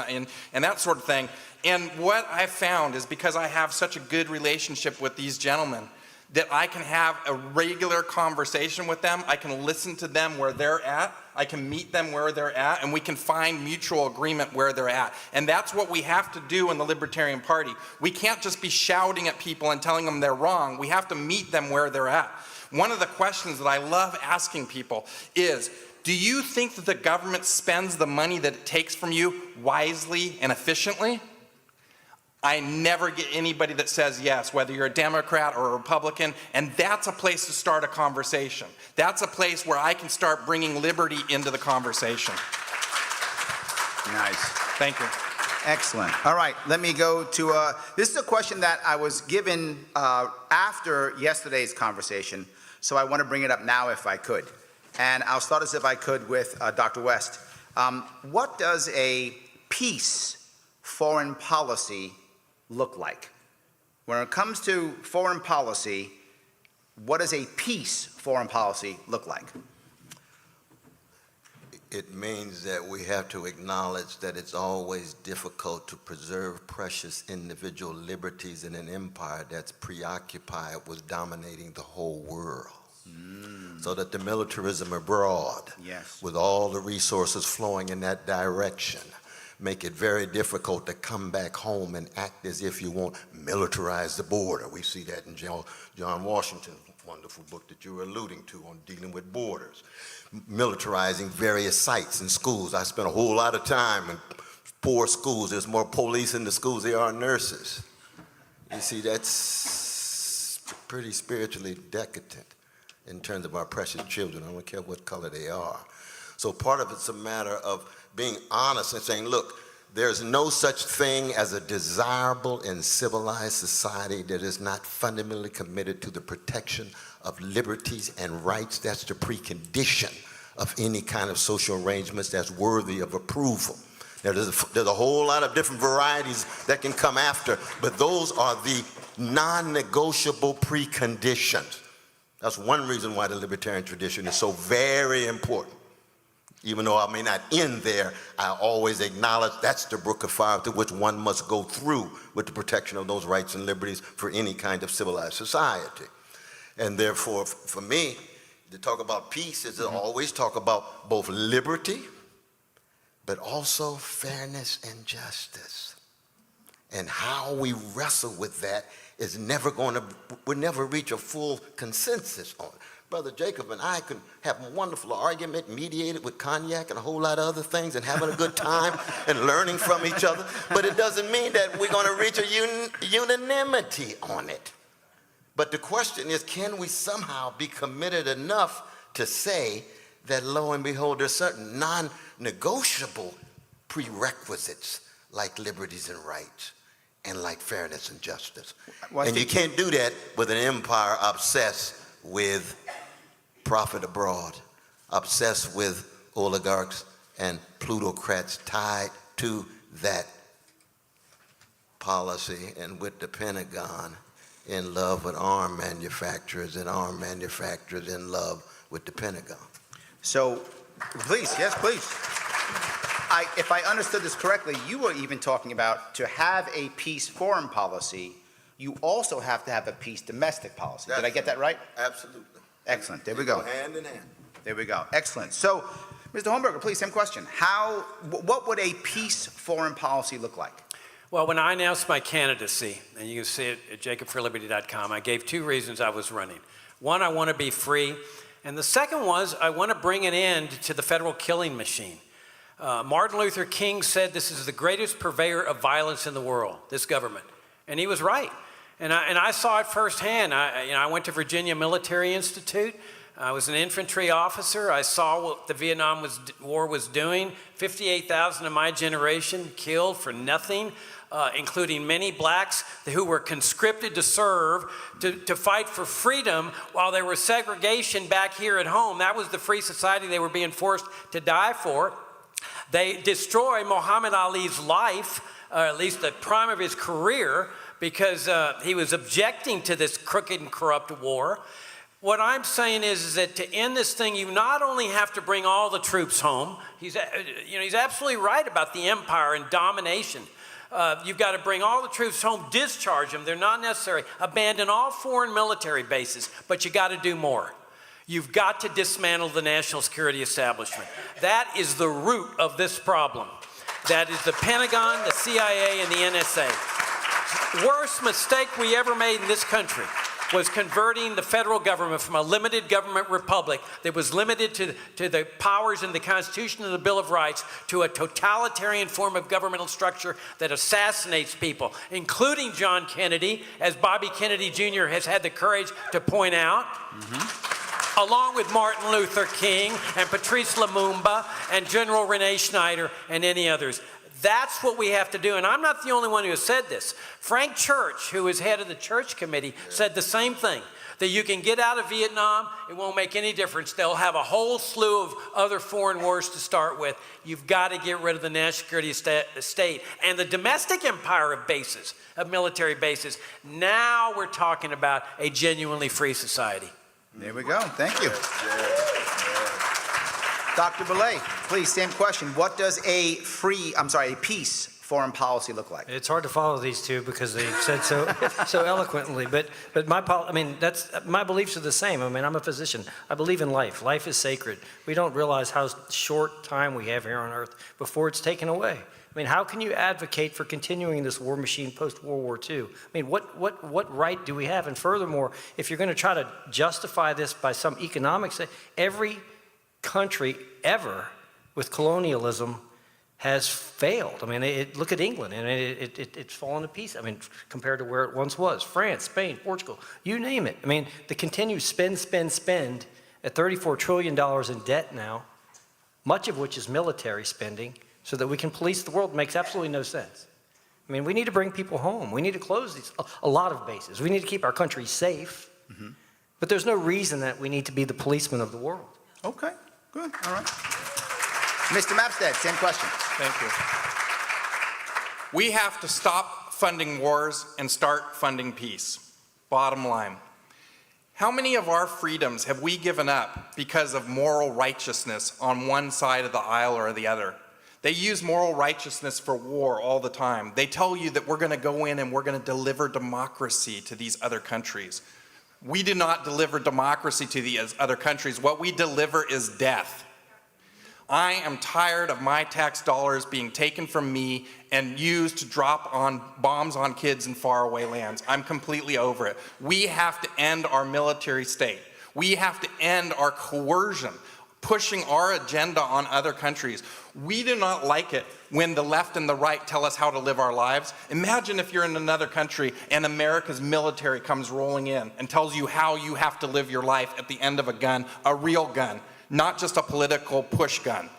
that sort of thing. And what I found is because I have such a good relationship with these gentlemen, that I can have a regular conversation with them. I can listen to them where they're at. I can meet them where they're at, and we can find mutual agreement where they're at. And that's what we have to do in the Libertarian Party. We can't just be shouting at people and telling them they're wrong. We have to meet them where they're at. One of the questions that I love asking people is, do you think that the government spends the money that it takes from you wisely and efficiently? I never get anybody that says yes, whether you're a Democrat or a Republican, and that's a place to start a conversation. That's a place where I can start bringing liberty into the conversation. Nice. Thank you. Excellent. All right, let me go to, this is a question that I was given after yesterday's conversation, so I want to bring it up now if I could. And I'll start as if I could with Dr. West. What does a peace foreign policy look like? When it comes to foreign policy, what does a peace foreign policy look like? It means that we have to acknowledge that it's always difficult to preserve precious individual liberties in an empire that's preoccupied with dominating the whole world. So that the militarism abroad, Yes. with all the resources flowing in that direction, make it very difficult to come back home and act as if you want militarize the border. We see that in John Washington's wonderful book that you were alluding to on dealing with borders. Militarizing various sites and schools. I spent a whole lot of time in poor schools. There's more police in the schools than there are nurses. You see, that's pretty spiritually decadent in terms of our precious children. I don't care what color they are. So part of it's a matter of being honest and saying, look, there's no such thing as a desirable and civilized society that is not fundamentally committed to the protection of liberties and rights. That's the precondition of any kind of social arrangements that's worthy of approval. Now, there's a whole lot of different varieties that can come after, but those are the non-negotiable preconditions. That's one reason why the libertarian tradition is so very important. Even though I may not end there, I always acknowledge that's the brook of fire through which one must go through with the protection of those rights and liberties for any kind of civilized society. And therefore, for me, to talk about peace is to always talk about both liberty, but also fairness and justice. And how we wrestle with that is we'll never reach a full consensus on it. Brother Jacob and I can have a wonderful argument, mediated with cognac and a whole lot of other things and having a good time and learning from each other, but it doesn't mean that we're going to reach a unanimity on it. But the question is, can we somehow be committed enough to say that, lo and behold, there's certain non-negotiable prerequisites like liberties and rights and like fairness and justice. Well, and you can't do that with an empire obsessed with profit abroad, obsessed with oligarchs and plutocrats tied to that policy, and with the Pentagon in love with arm manufacturers and arm manufacturers in love with the Pentagon. So, please, yes, please. If I understood this correctly, you were even talking about to have a peace foreign policy, you also have to have a peace domestic policy. Did I get that right? Absolutely. Excellent. There we go. Hand in hand. There we go. Excellent. So, Mr. Holmberger, please, same question. What would a peace foreign policy look like? Well, when I announced my candidacy, and you can see it at jacobforliberty.com, I gave two reasons I was running. One, I want to be free, and the second was I want to bring an end to the federal killing machine. Martin Luther King said this is the greatest purveyor of violence in the world, this government, and he was right. And I saw it firsthand. I went to Virginia Military Institute. I was an infantry officer. I saw what the Vietnam War was doing. 58,000 of my generation killed for nothing, including many blacks who were conscripted to serve, to fight for freedom while there was segregation back here at home. That was the free society they were being forced to die for. They destroy Muhammad Ali's life, or at least the prime of his career, because he was objecting to this crooked and corrupt war. What I'm saying is that to end this thing, you not only have to bring all the troops home. He's absolutely right about the empire and domination. You've got to bring all the troops home, discharge them. They're not necessary. Abandon all foreign military bases, but you got to do more. You've got to dismantle the national security establishment. That is the root of this problem. That is the Pentagon, the CIA, and the NSA. Worst mistake we ever made in this country was converting the federal government from a limited government republic that was limited to the powers in the Constitution and the Bill of Rights to a totalitarian form of governmental structure that assassinates people, including John Kennedy, as Bobby Kennedy Jr. has had the courage to point out, along with Martin Luther King and Patrice Lumumba and General Rene Schneider and any others. That's what we have to do, and I'm not the only one who has said this. Frank Church, who is head of the Church Committee, said the same thing. That you can get out of Vietnam, it won't make any difference. They'll have a whole slew of other foreign wars to start with. You've got to get rid of the national security state and the domestic empire of bases, of military bases. Now we're talking about a genuinely free society. There we go. Thank you. Dr. Belay, please, same question. What does a peace foreign policy look like? It's hard to follow these two because they said so eloquently. But that's my beliefs are the same. I mean, I'm a physician. I believe in life. Life is sacred. We don't realize how short time we have here on Earth before it's taken away. I mean, how can you advocate for continuing this war machine post-World War II? I mean, what right do we have? And furthermore, if you're going to try to justify this by some economics, every country ever with colonialism has failed. I mean, look at England, and it's fallen to pieces. I mean, compared to where it once was. France, Spain, Portugal, you name it. I mean, the continued spend at $34 trillion in debt now, much of which is military spending, so that we can police the world makes absolutely no sense. I mean, we need to bring people home. We need to close a lot of bases. We need to keep our country safe, but there's no reason that we need to be the policemen of the world. Okay, good, all right. Mr. Mapstead, same question. Thank you. We have to stop funding wars and start funding peace. Bottom line. How many of our freedoms have we given up because of moral righteousness on one side of the aisle or the other? They use moral righteousness for war all the time. They tell you that we're going to go in and we're going to deliver democracy to these other countries. We do not deliver democracy to these other countries. What we deliver is death. I am tired of my tax dollars being taken from me and used to drop bombs on kids in faraway lands. I'm completely over it. We have to end our military state. We have to end our coercion, pushing our agenda on other countries. We do not like it when the left and the right tell us how to live our lives. Imagine if you're in another country and America's military comes rolling in and tells you how you have to live your life at the end of a gun, a real gun. Not just a political push gun.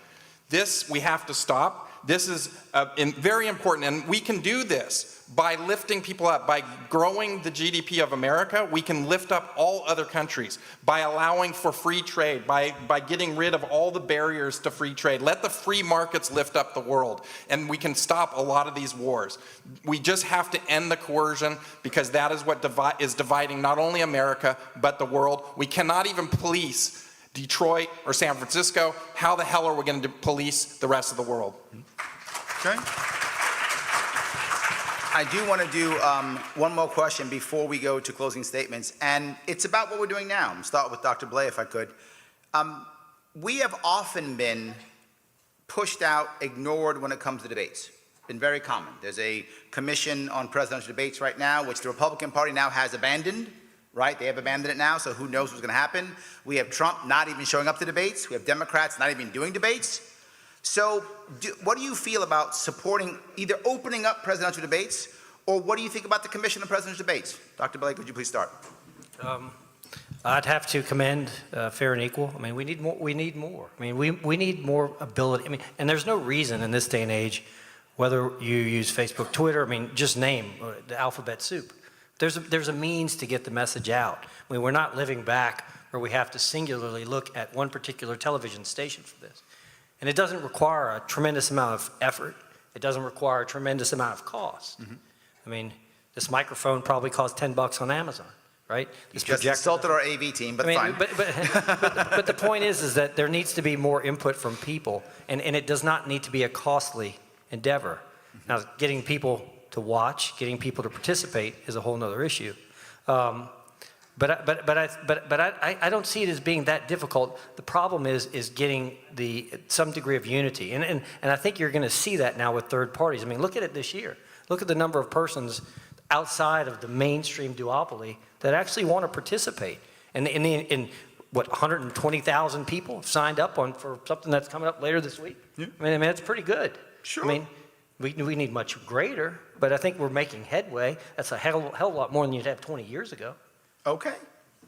This we have to stop. This is very important, and we can do this by lifting people up, by growing the GDP of America. We can lift up all other countries by allowing for free trade, by getting rid of all the barriers to free trade. Let the free markets lift up the world, and we can stop a lot of these wars. We just have to end the coercion, because that is what is dividing not only America, but the world. We cannot even police Detroit or San Francisco. How the hell are we going to police the rest of the world? Okay. I do want to do one more question before we go to closing statements, and it's about what we're doing now. I'm start with Dr. Blay, if I could. We have often been pushed out, ignored when it comes to debates. Been very common. There's a commission on presidential debates right now, which the Republican Party now has abandoned. Right? They have abandoned it now, so who knows what's going to happen. We have Trump not even showing up to debates. We have Democrats not even doing debates. So what do you feel about supporting, either opening up presidential debates, or what do you think about the Commission on Presidential Debates? Dr. Blake, would you please start? I'd have to commend Fair and Equal. I mean, we need more. I mean, we need more ability. I mean, and there's no reason in this day and age, whether you use Facebook, Twitter, I mean, just name the alphabet soup. There's a means to get the message out. I mean, we're not living back where we have to singularly look at one particular television station for this. And it doesn't require a tremendous amount of effort. It doesn't require a tremendous amount of cost. I mean, this microphone probably costs $10 on Amazon, right? This just insulted our AV team, but fine. But the point is that there needs to be more input from people, and it does not need to be a costly endeavor. Now, getting people to watch, getting people to participate is a whole nother issue. But I don't see it as being that difficult. The problem is getting some degree of unity. And I think you're going to see that now with third parties. I mean, look at it this year. Look at the number of persons outside of the mainstream duopoly that actually want to participate. And what, 120,000 people have signed up for something that's coming up later this week? Yeah. I mean, that's pretty good. Sure. I mean, we need much greater, but I think we're making headway. That's a hell of a lot more than you'd have 20 years ago. Okay,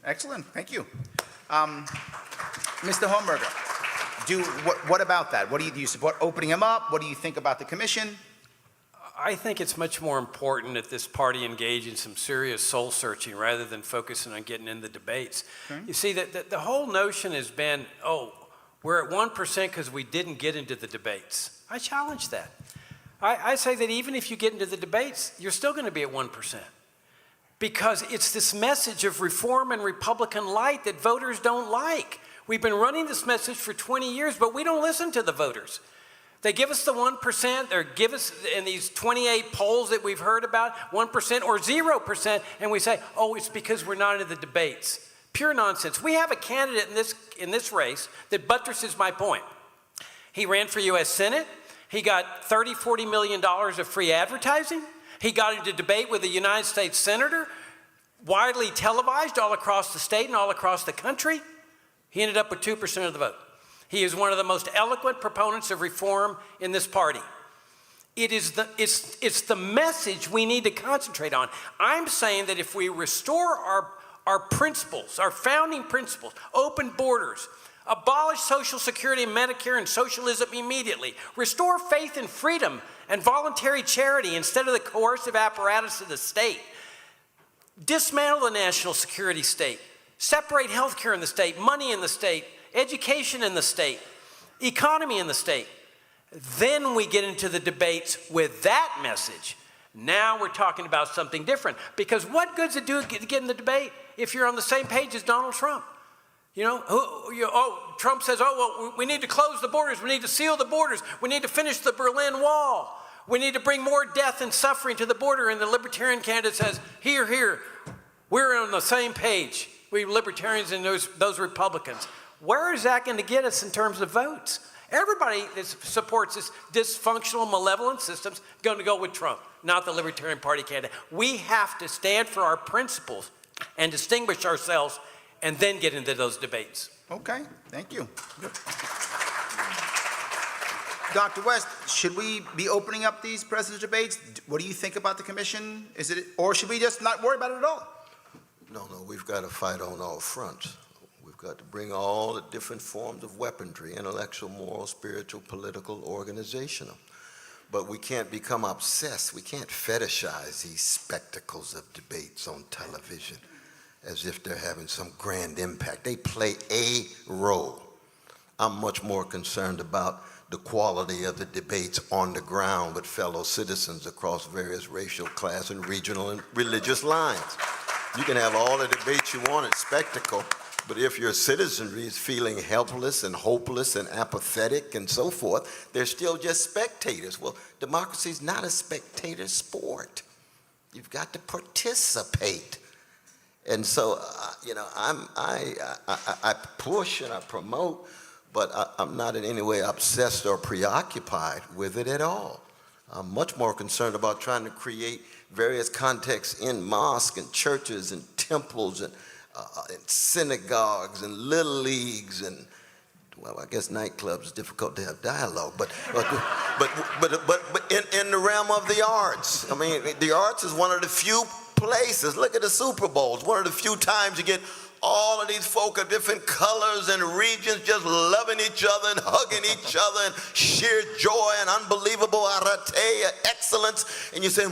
excellent, thank you. Mr. Hornberger, what about that? Do you support opening them up? What do you think about the commission? I think it's much more important that this party engage in some serious soul searching rather than focusing on getting in the debates. Okay. You see, that the whole notion has been, oh, we're at 1% because we didn't get into the debates. I challenge that. I say that even if you get into the debates, you're still going to be at 1%. Because it's this message of reform and Republican light that voters don't like. We've been running this message for 20 years, but we don't listen to the voters. They give us the 1%, or give us in these 28 polls that we've heard about, 1% or 0%, and we say, oh, it's because we're not in the debates. Pure nonsense. We have a candidate in this race that buttresses my point. He ran for U.S. Senate. He got $30, $40 million of free advertising. He got into debate with a United States senator, widely televised all across the state and all across the country. He ended up with 2% of the vote. He is one of the most eloquent proponents of reform in this party. It's the message we need to concentrate on. I'm saying that if we restore our principles, our founding principles, open borders, abolish Social Security and Medicare and socialism immediately, restore faith and freedom and voluntary charity instead of the coercive apparatus of the state, dismantle the national security state, separate health care in the state, money in the state, education in the state, economy in the state. Then we get into the debates with that message. Now we're talking about something different. Because what good's it do to get in the debate if you're on the same page as Donald Trump? You know, Trump says, oh, well, we need to close the borders. We need to seal the borders. We need to finish the Berlin Wall. We need to bring more death and suffering to the border. And the Libertarian candidate says, here, here, we're on the same page. We Libertarians and those Republicans. Where is that going to get us in terms of votes? Everybody that supports this dysfunctional, malevolent system's going to go with Trump, not the Libertarian Party candidate. We have to stand for our principles and distinguish ourselves and then get into those debates. Okay, thank you. Good. Dr. West, should we be opening up these presidential debates? What do you think about the commission? Or should we just not worry about it at all? No, we've got to fight on all fronts. We've got to bring all the different forms of weaponry, intellectual, moral, spiritual, political, organizational. But we can't become obsessed. We can't fetishize these spectacles of debates on television as if they're having some grand impact. They play a role. I'm much more concerned about the quality of the debates on the ground with fellow citizens across various racial, class, and regional and religious lines. You can have all the debates you want at spectacle, but if your citizenry is feeling helpless and hopeless and apathetic and so forth, they're still just spectators. Well, democracy is not a spectator sport. You've got to participate. And so, I push and I promote, but I'm not in any way obsessed or preoccupied with it at all. I'm much more concerned about trying to create various contexts in mosques and churches and temples and synagogues and little leagues and, well, I guess nightclubs is difficult to have dialogue, but in the realm of the arts. I mean, the arts is one of the few places. Look at the Super Bowls. One of the few times you get all of these folk of different colors and regions just loving each other and hugging each other and sheer joy and unbelievable arete, excellence. And you say,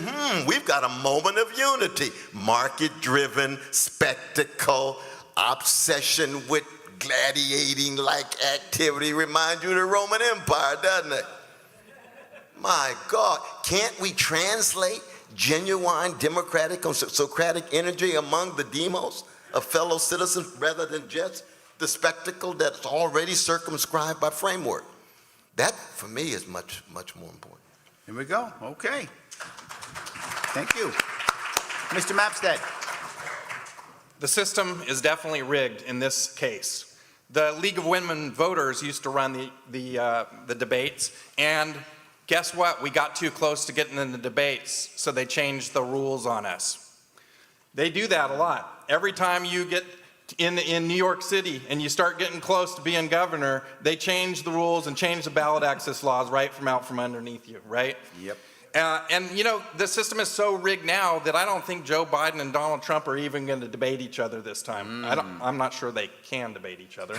we've got a moment of unity. Market-driven, spectacle, obsession with gladiating-like activity reminds you of the Roman Empire, doesn't it? My God, can't we translate genuine democratic and Socratic energy among the demos of fellow citizens rather than just the spectacle that's already circumscribed by framework? That, for me, is much, much more important. Here we go. Okay. Thank you. Mr. Mapstead. The system is definitely rigged in this case. The League of Women Voters used to run the debates, and guess what? We got too close to getting in the debates, so they changed the rules on us. They do that a lot. Every time you get in New York City and you start getting close to being governor, they change the rules and change the ballot access laws right from out from underneath you, right? Yep. And you know, the system is so rigged now that I don't think Joe Biden and Donald Trump are even going to debate each other this time. I'm not sure they can debate each other.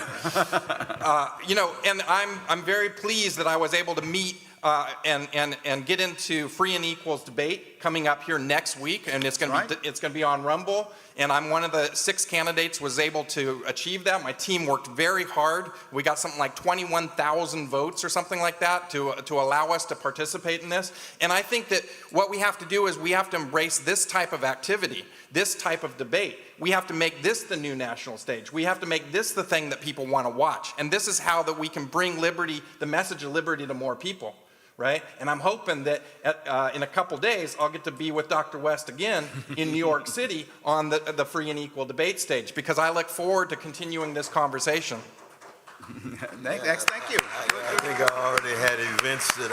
You know, and I'm very pleased that I was able to meet and get into free and equals debate coming up here next week, and it's going to be on Rumble. And I'm one of the 6 candidates was able to achieve that. My team worked very hard. We got something like 21,000 votes or something like that to allow us to participate in this. And I think that what we have to do is we have to embrace this type of activity, this type of debate. We have to make this the new national stage. We have to make this the thing that people want to watch. And this is how that we can bring liberty, the message of liberty, to more people. Right? And I'm hoping that in a couple days, I'll get to be with Dr. West again in New York City on the free and equal debate stage, because I look forward to continuing this conversation. Thank you. I think I already had events that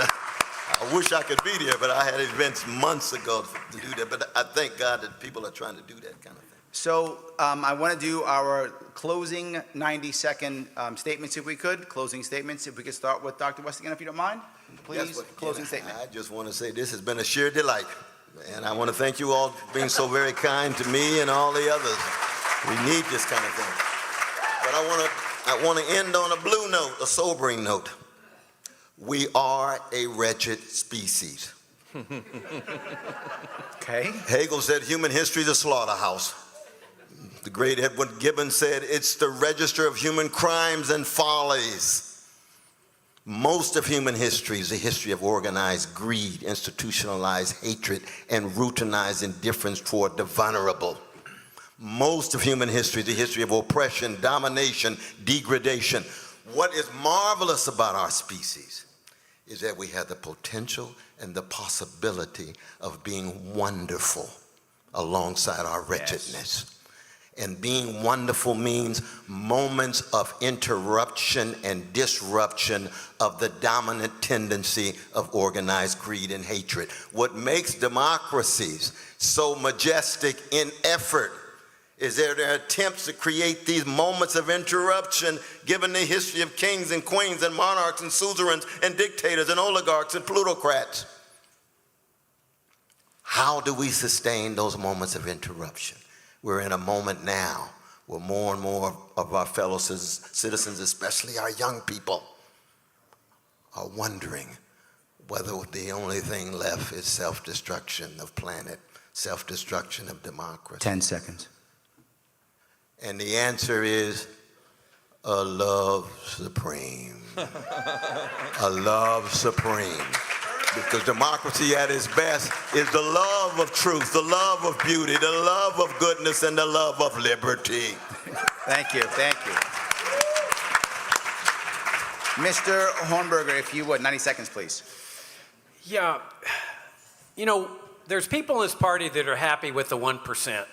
I wish I could be there, but I had events months ago to do that. But I thank God that people are trying to do that kind of thing. So I want to do our closing 90-second statements, if we could. Closing statements, if we could start with Dr. West again, if you don't mind. Please, closing statement. I just want to say this has been a sheer delight. And I want to thank you all for being so very kind to me and all the others. We need this kind of thing. But I want to end on a blue note, a sobering note. We are a wretched species. Okay. Hegel said human history is a slaughterhouse. The great Edward Gibbon said it's the register of human crimes and follies. Most of human history is a history of organized greed, institutionalized hatred, and routinized indifference toward the vulnerable. Most of human history is a history of oppression, domination, degradation. What is marvelous about our species is that we have the potential and the possibility of being wonderful alongside our wretchedness. And being wonderful means moments of interruption and disruption of the dominant tendency of organized greed and hatred. What makes democracies so majestic in effort is their attempts to create these moments of interruption, given the history of kings and queens and monarchs and suzerains and dictators and oligarchs and plutocrats. How do we sustain those moments of interruption? We're in a moment now where more and more of our fellow citizens, especially our young people, are wondering whether the only thing left is self-destruction of planet, self-destruction of democracy. 10 seconds. And the answer is a love supreme. A love supreme. Because democracy at its best is the love of truth, the love of beauty, the love of goodness, and the love of liberty. Thank you. Thank you. Mr. Hornberger, if you would, 90 seconds, please. Yeah, you know, there's people in this party that are happy with the 1%.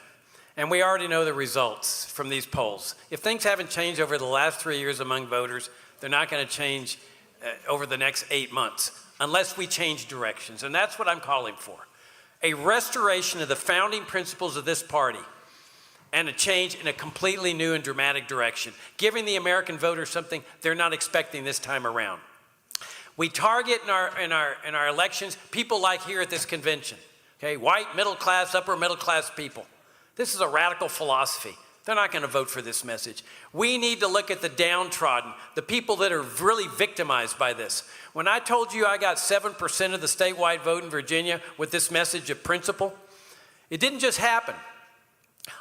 And we already know the results from these polls. If things haven't changed over the last 3 years among voters, they're not going to change over the next 8 months, unless we change directions. And that's what I'm calling for. A restoration of the founding principles of this party and a change in a completely new and dramatic direction, giving the American voter something they're not expecting this time around. We target in our elections people like here at this convention, okay? White, middle class, upper middle class people. This is a radical philosophy. They're not going to vote for this message. We need to look at the downtrodden, the people that are really victimized by this. When I told you I got 7% of the statewide vote in Virginia with this message of principle, it didn't just happen.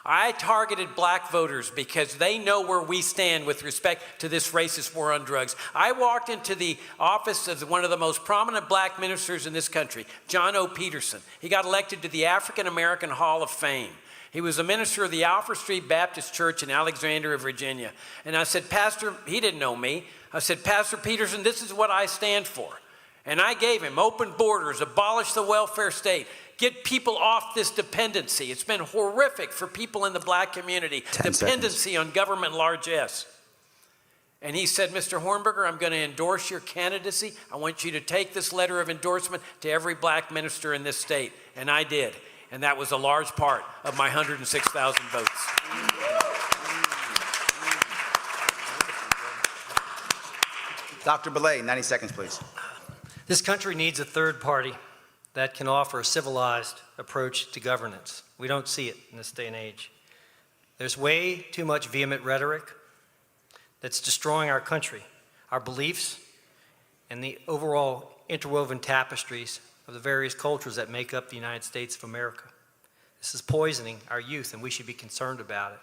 I targeted black voters because they know where we stand with respect to this racist war on drugs. I walked into the office of one of the most prominent black ministers in this country, John O. Peterson. He got elected to the African American Hall of Fame. He was a minister of the Alfred Street Baptist Church in Alexandria, Virginia. And I said, Pastor, he didn't know me. I said, Pastor Peterson, this is what I stand for. And I gave him open borders, abolish the welfare state, get people off this dependency. It's been horrific for people in the black community, dependency on government largesse. And he said, Mr. Hornberger, I'm going to endorse your candidacy. I want you to take this letter of endorsement to every black minister in this state. And I did. And that was a large part of my 106,000 votes. Dr. Belay, 90 seconds, please. This country needs a third party that can offer a civilized approach to governance. We don't see it in this day and age. There's way too much vehement rhetoric that's destroying our country, our beliefs, and the overall interwoven tapestries of the various cultures that make up the United States of America. This is poisoning our youth, and we should be concerned about it.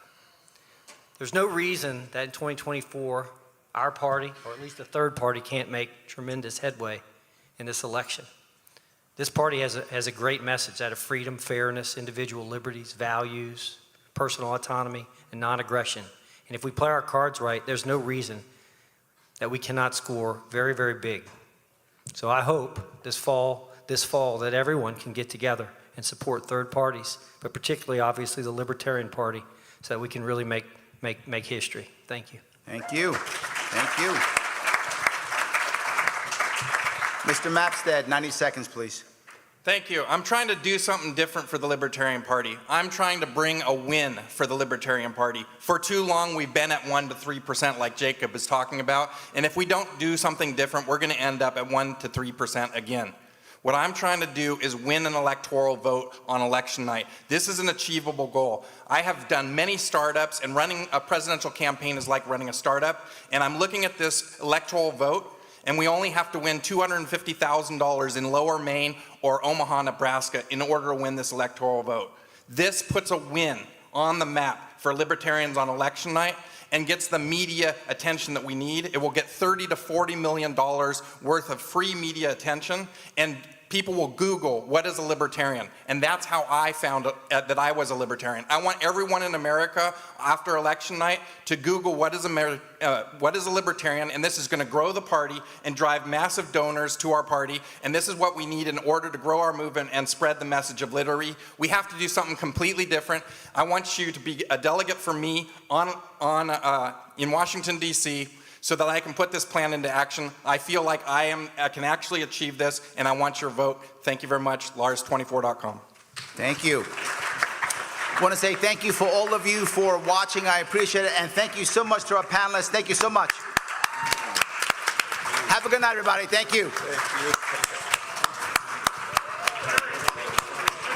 There's no reason that in 2024, our party, or at least a third party, can't make tremendous headway in this election. This party has a great message, that of freedom, fairness, individual liberties, values, personal autonomy, and non-aggression. And if we play our cards right, there's no reason that we cannot score very, very big. So I hope this fall that everyone can get together and support third parties, but particularly, obviously, the Libertarian Party, so that we can really make history. Thank you. Thank you. Thank you. Mr. Mapstead, 90 seconds, please. Thank you. I'm trying to do something different for the Libertarian Party. I'm trying to bring a win for the Libertarian Party. For too long, we've been at 1 to 3% like Jacob is talking about, and if we don't do something different, we're going to end up at 1 to 3% again. What I'm trying to do is win an electoral vote on election night. This is an achievable goal. I have done many startups, and running a presidential campaign is like running a startup, and I'm looking at this electoral vote, and we only have to win $250,000 in Lower Maine or Omaha, Nebraska in order to win this electoral vote. This puts a win on the map for libertarians on election night and gets the media attention that we need. It will get $30 to $40 million worth of free media attention, and people will Google, what is a libertarian? And that's how I found that I was a libertarian. I want everyone in America after election night to Google what is a libertarian, and this is going to grow the party and drive massive donors to our party, and this is what we need in order to grow our movement and spread the message of liberty. We have to do something completely different. I want you to be a delegate for me in Washington, D.C., so that I can put this plan into action. I feel like I can actually achieve this, and I want your vote. Thank you very much. Lars24.com. Thank you. I want to say thank you for all of you for watching. I appreciate it, and thank you so much to our panelists. Thank you so much. Have a good night, everybody. Thank you. Thank you.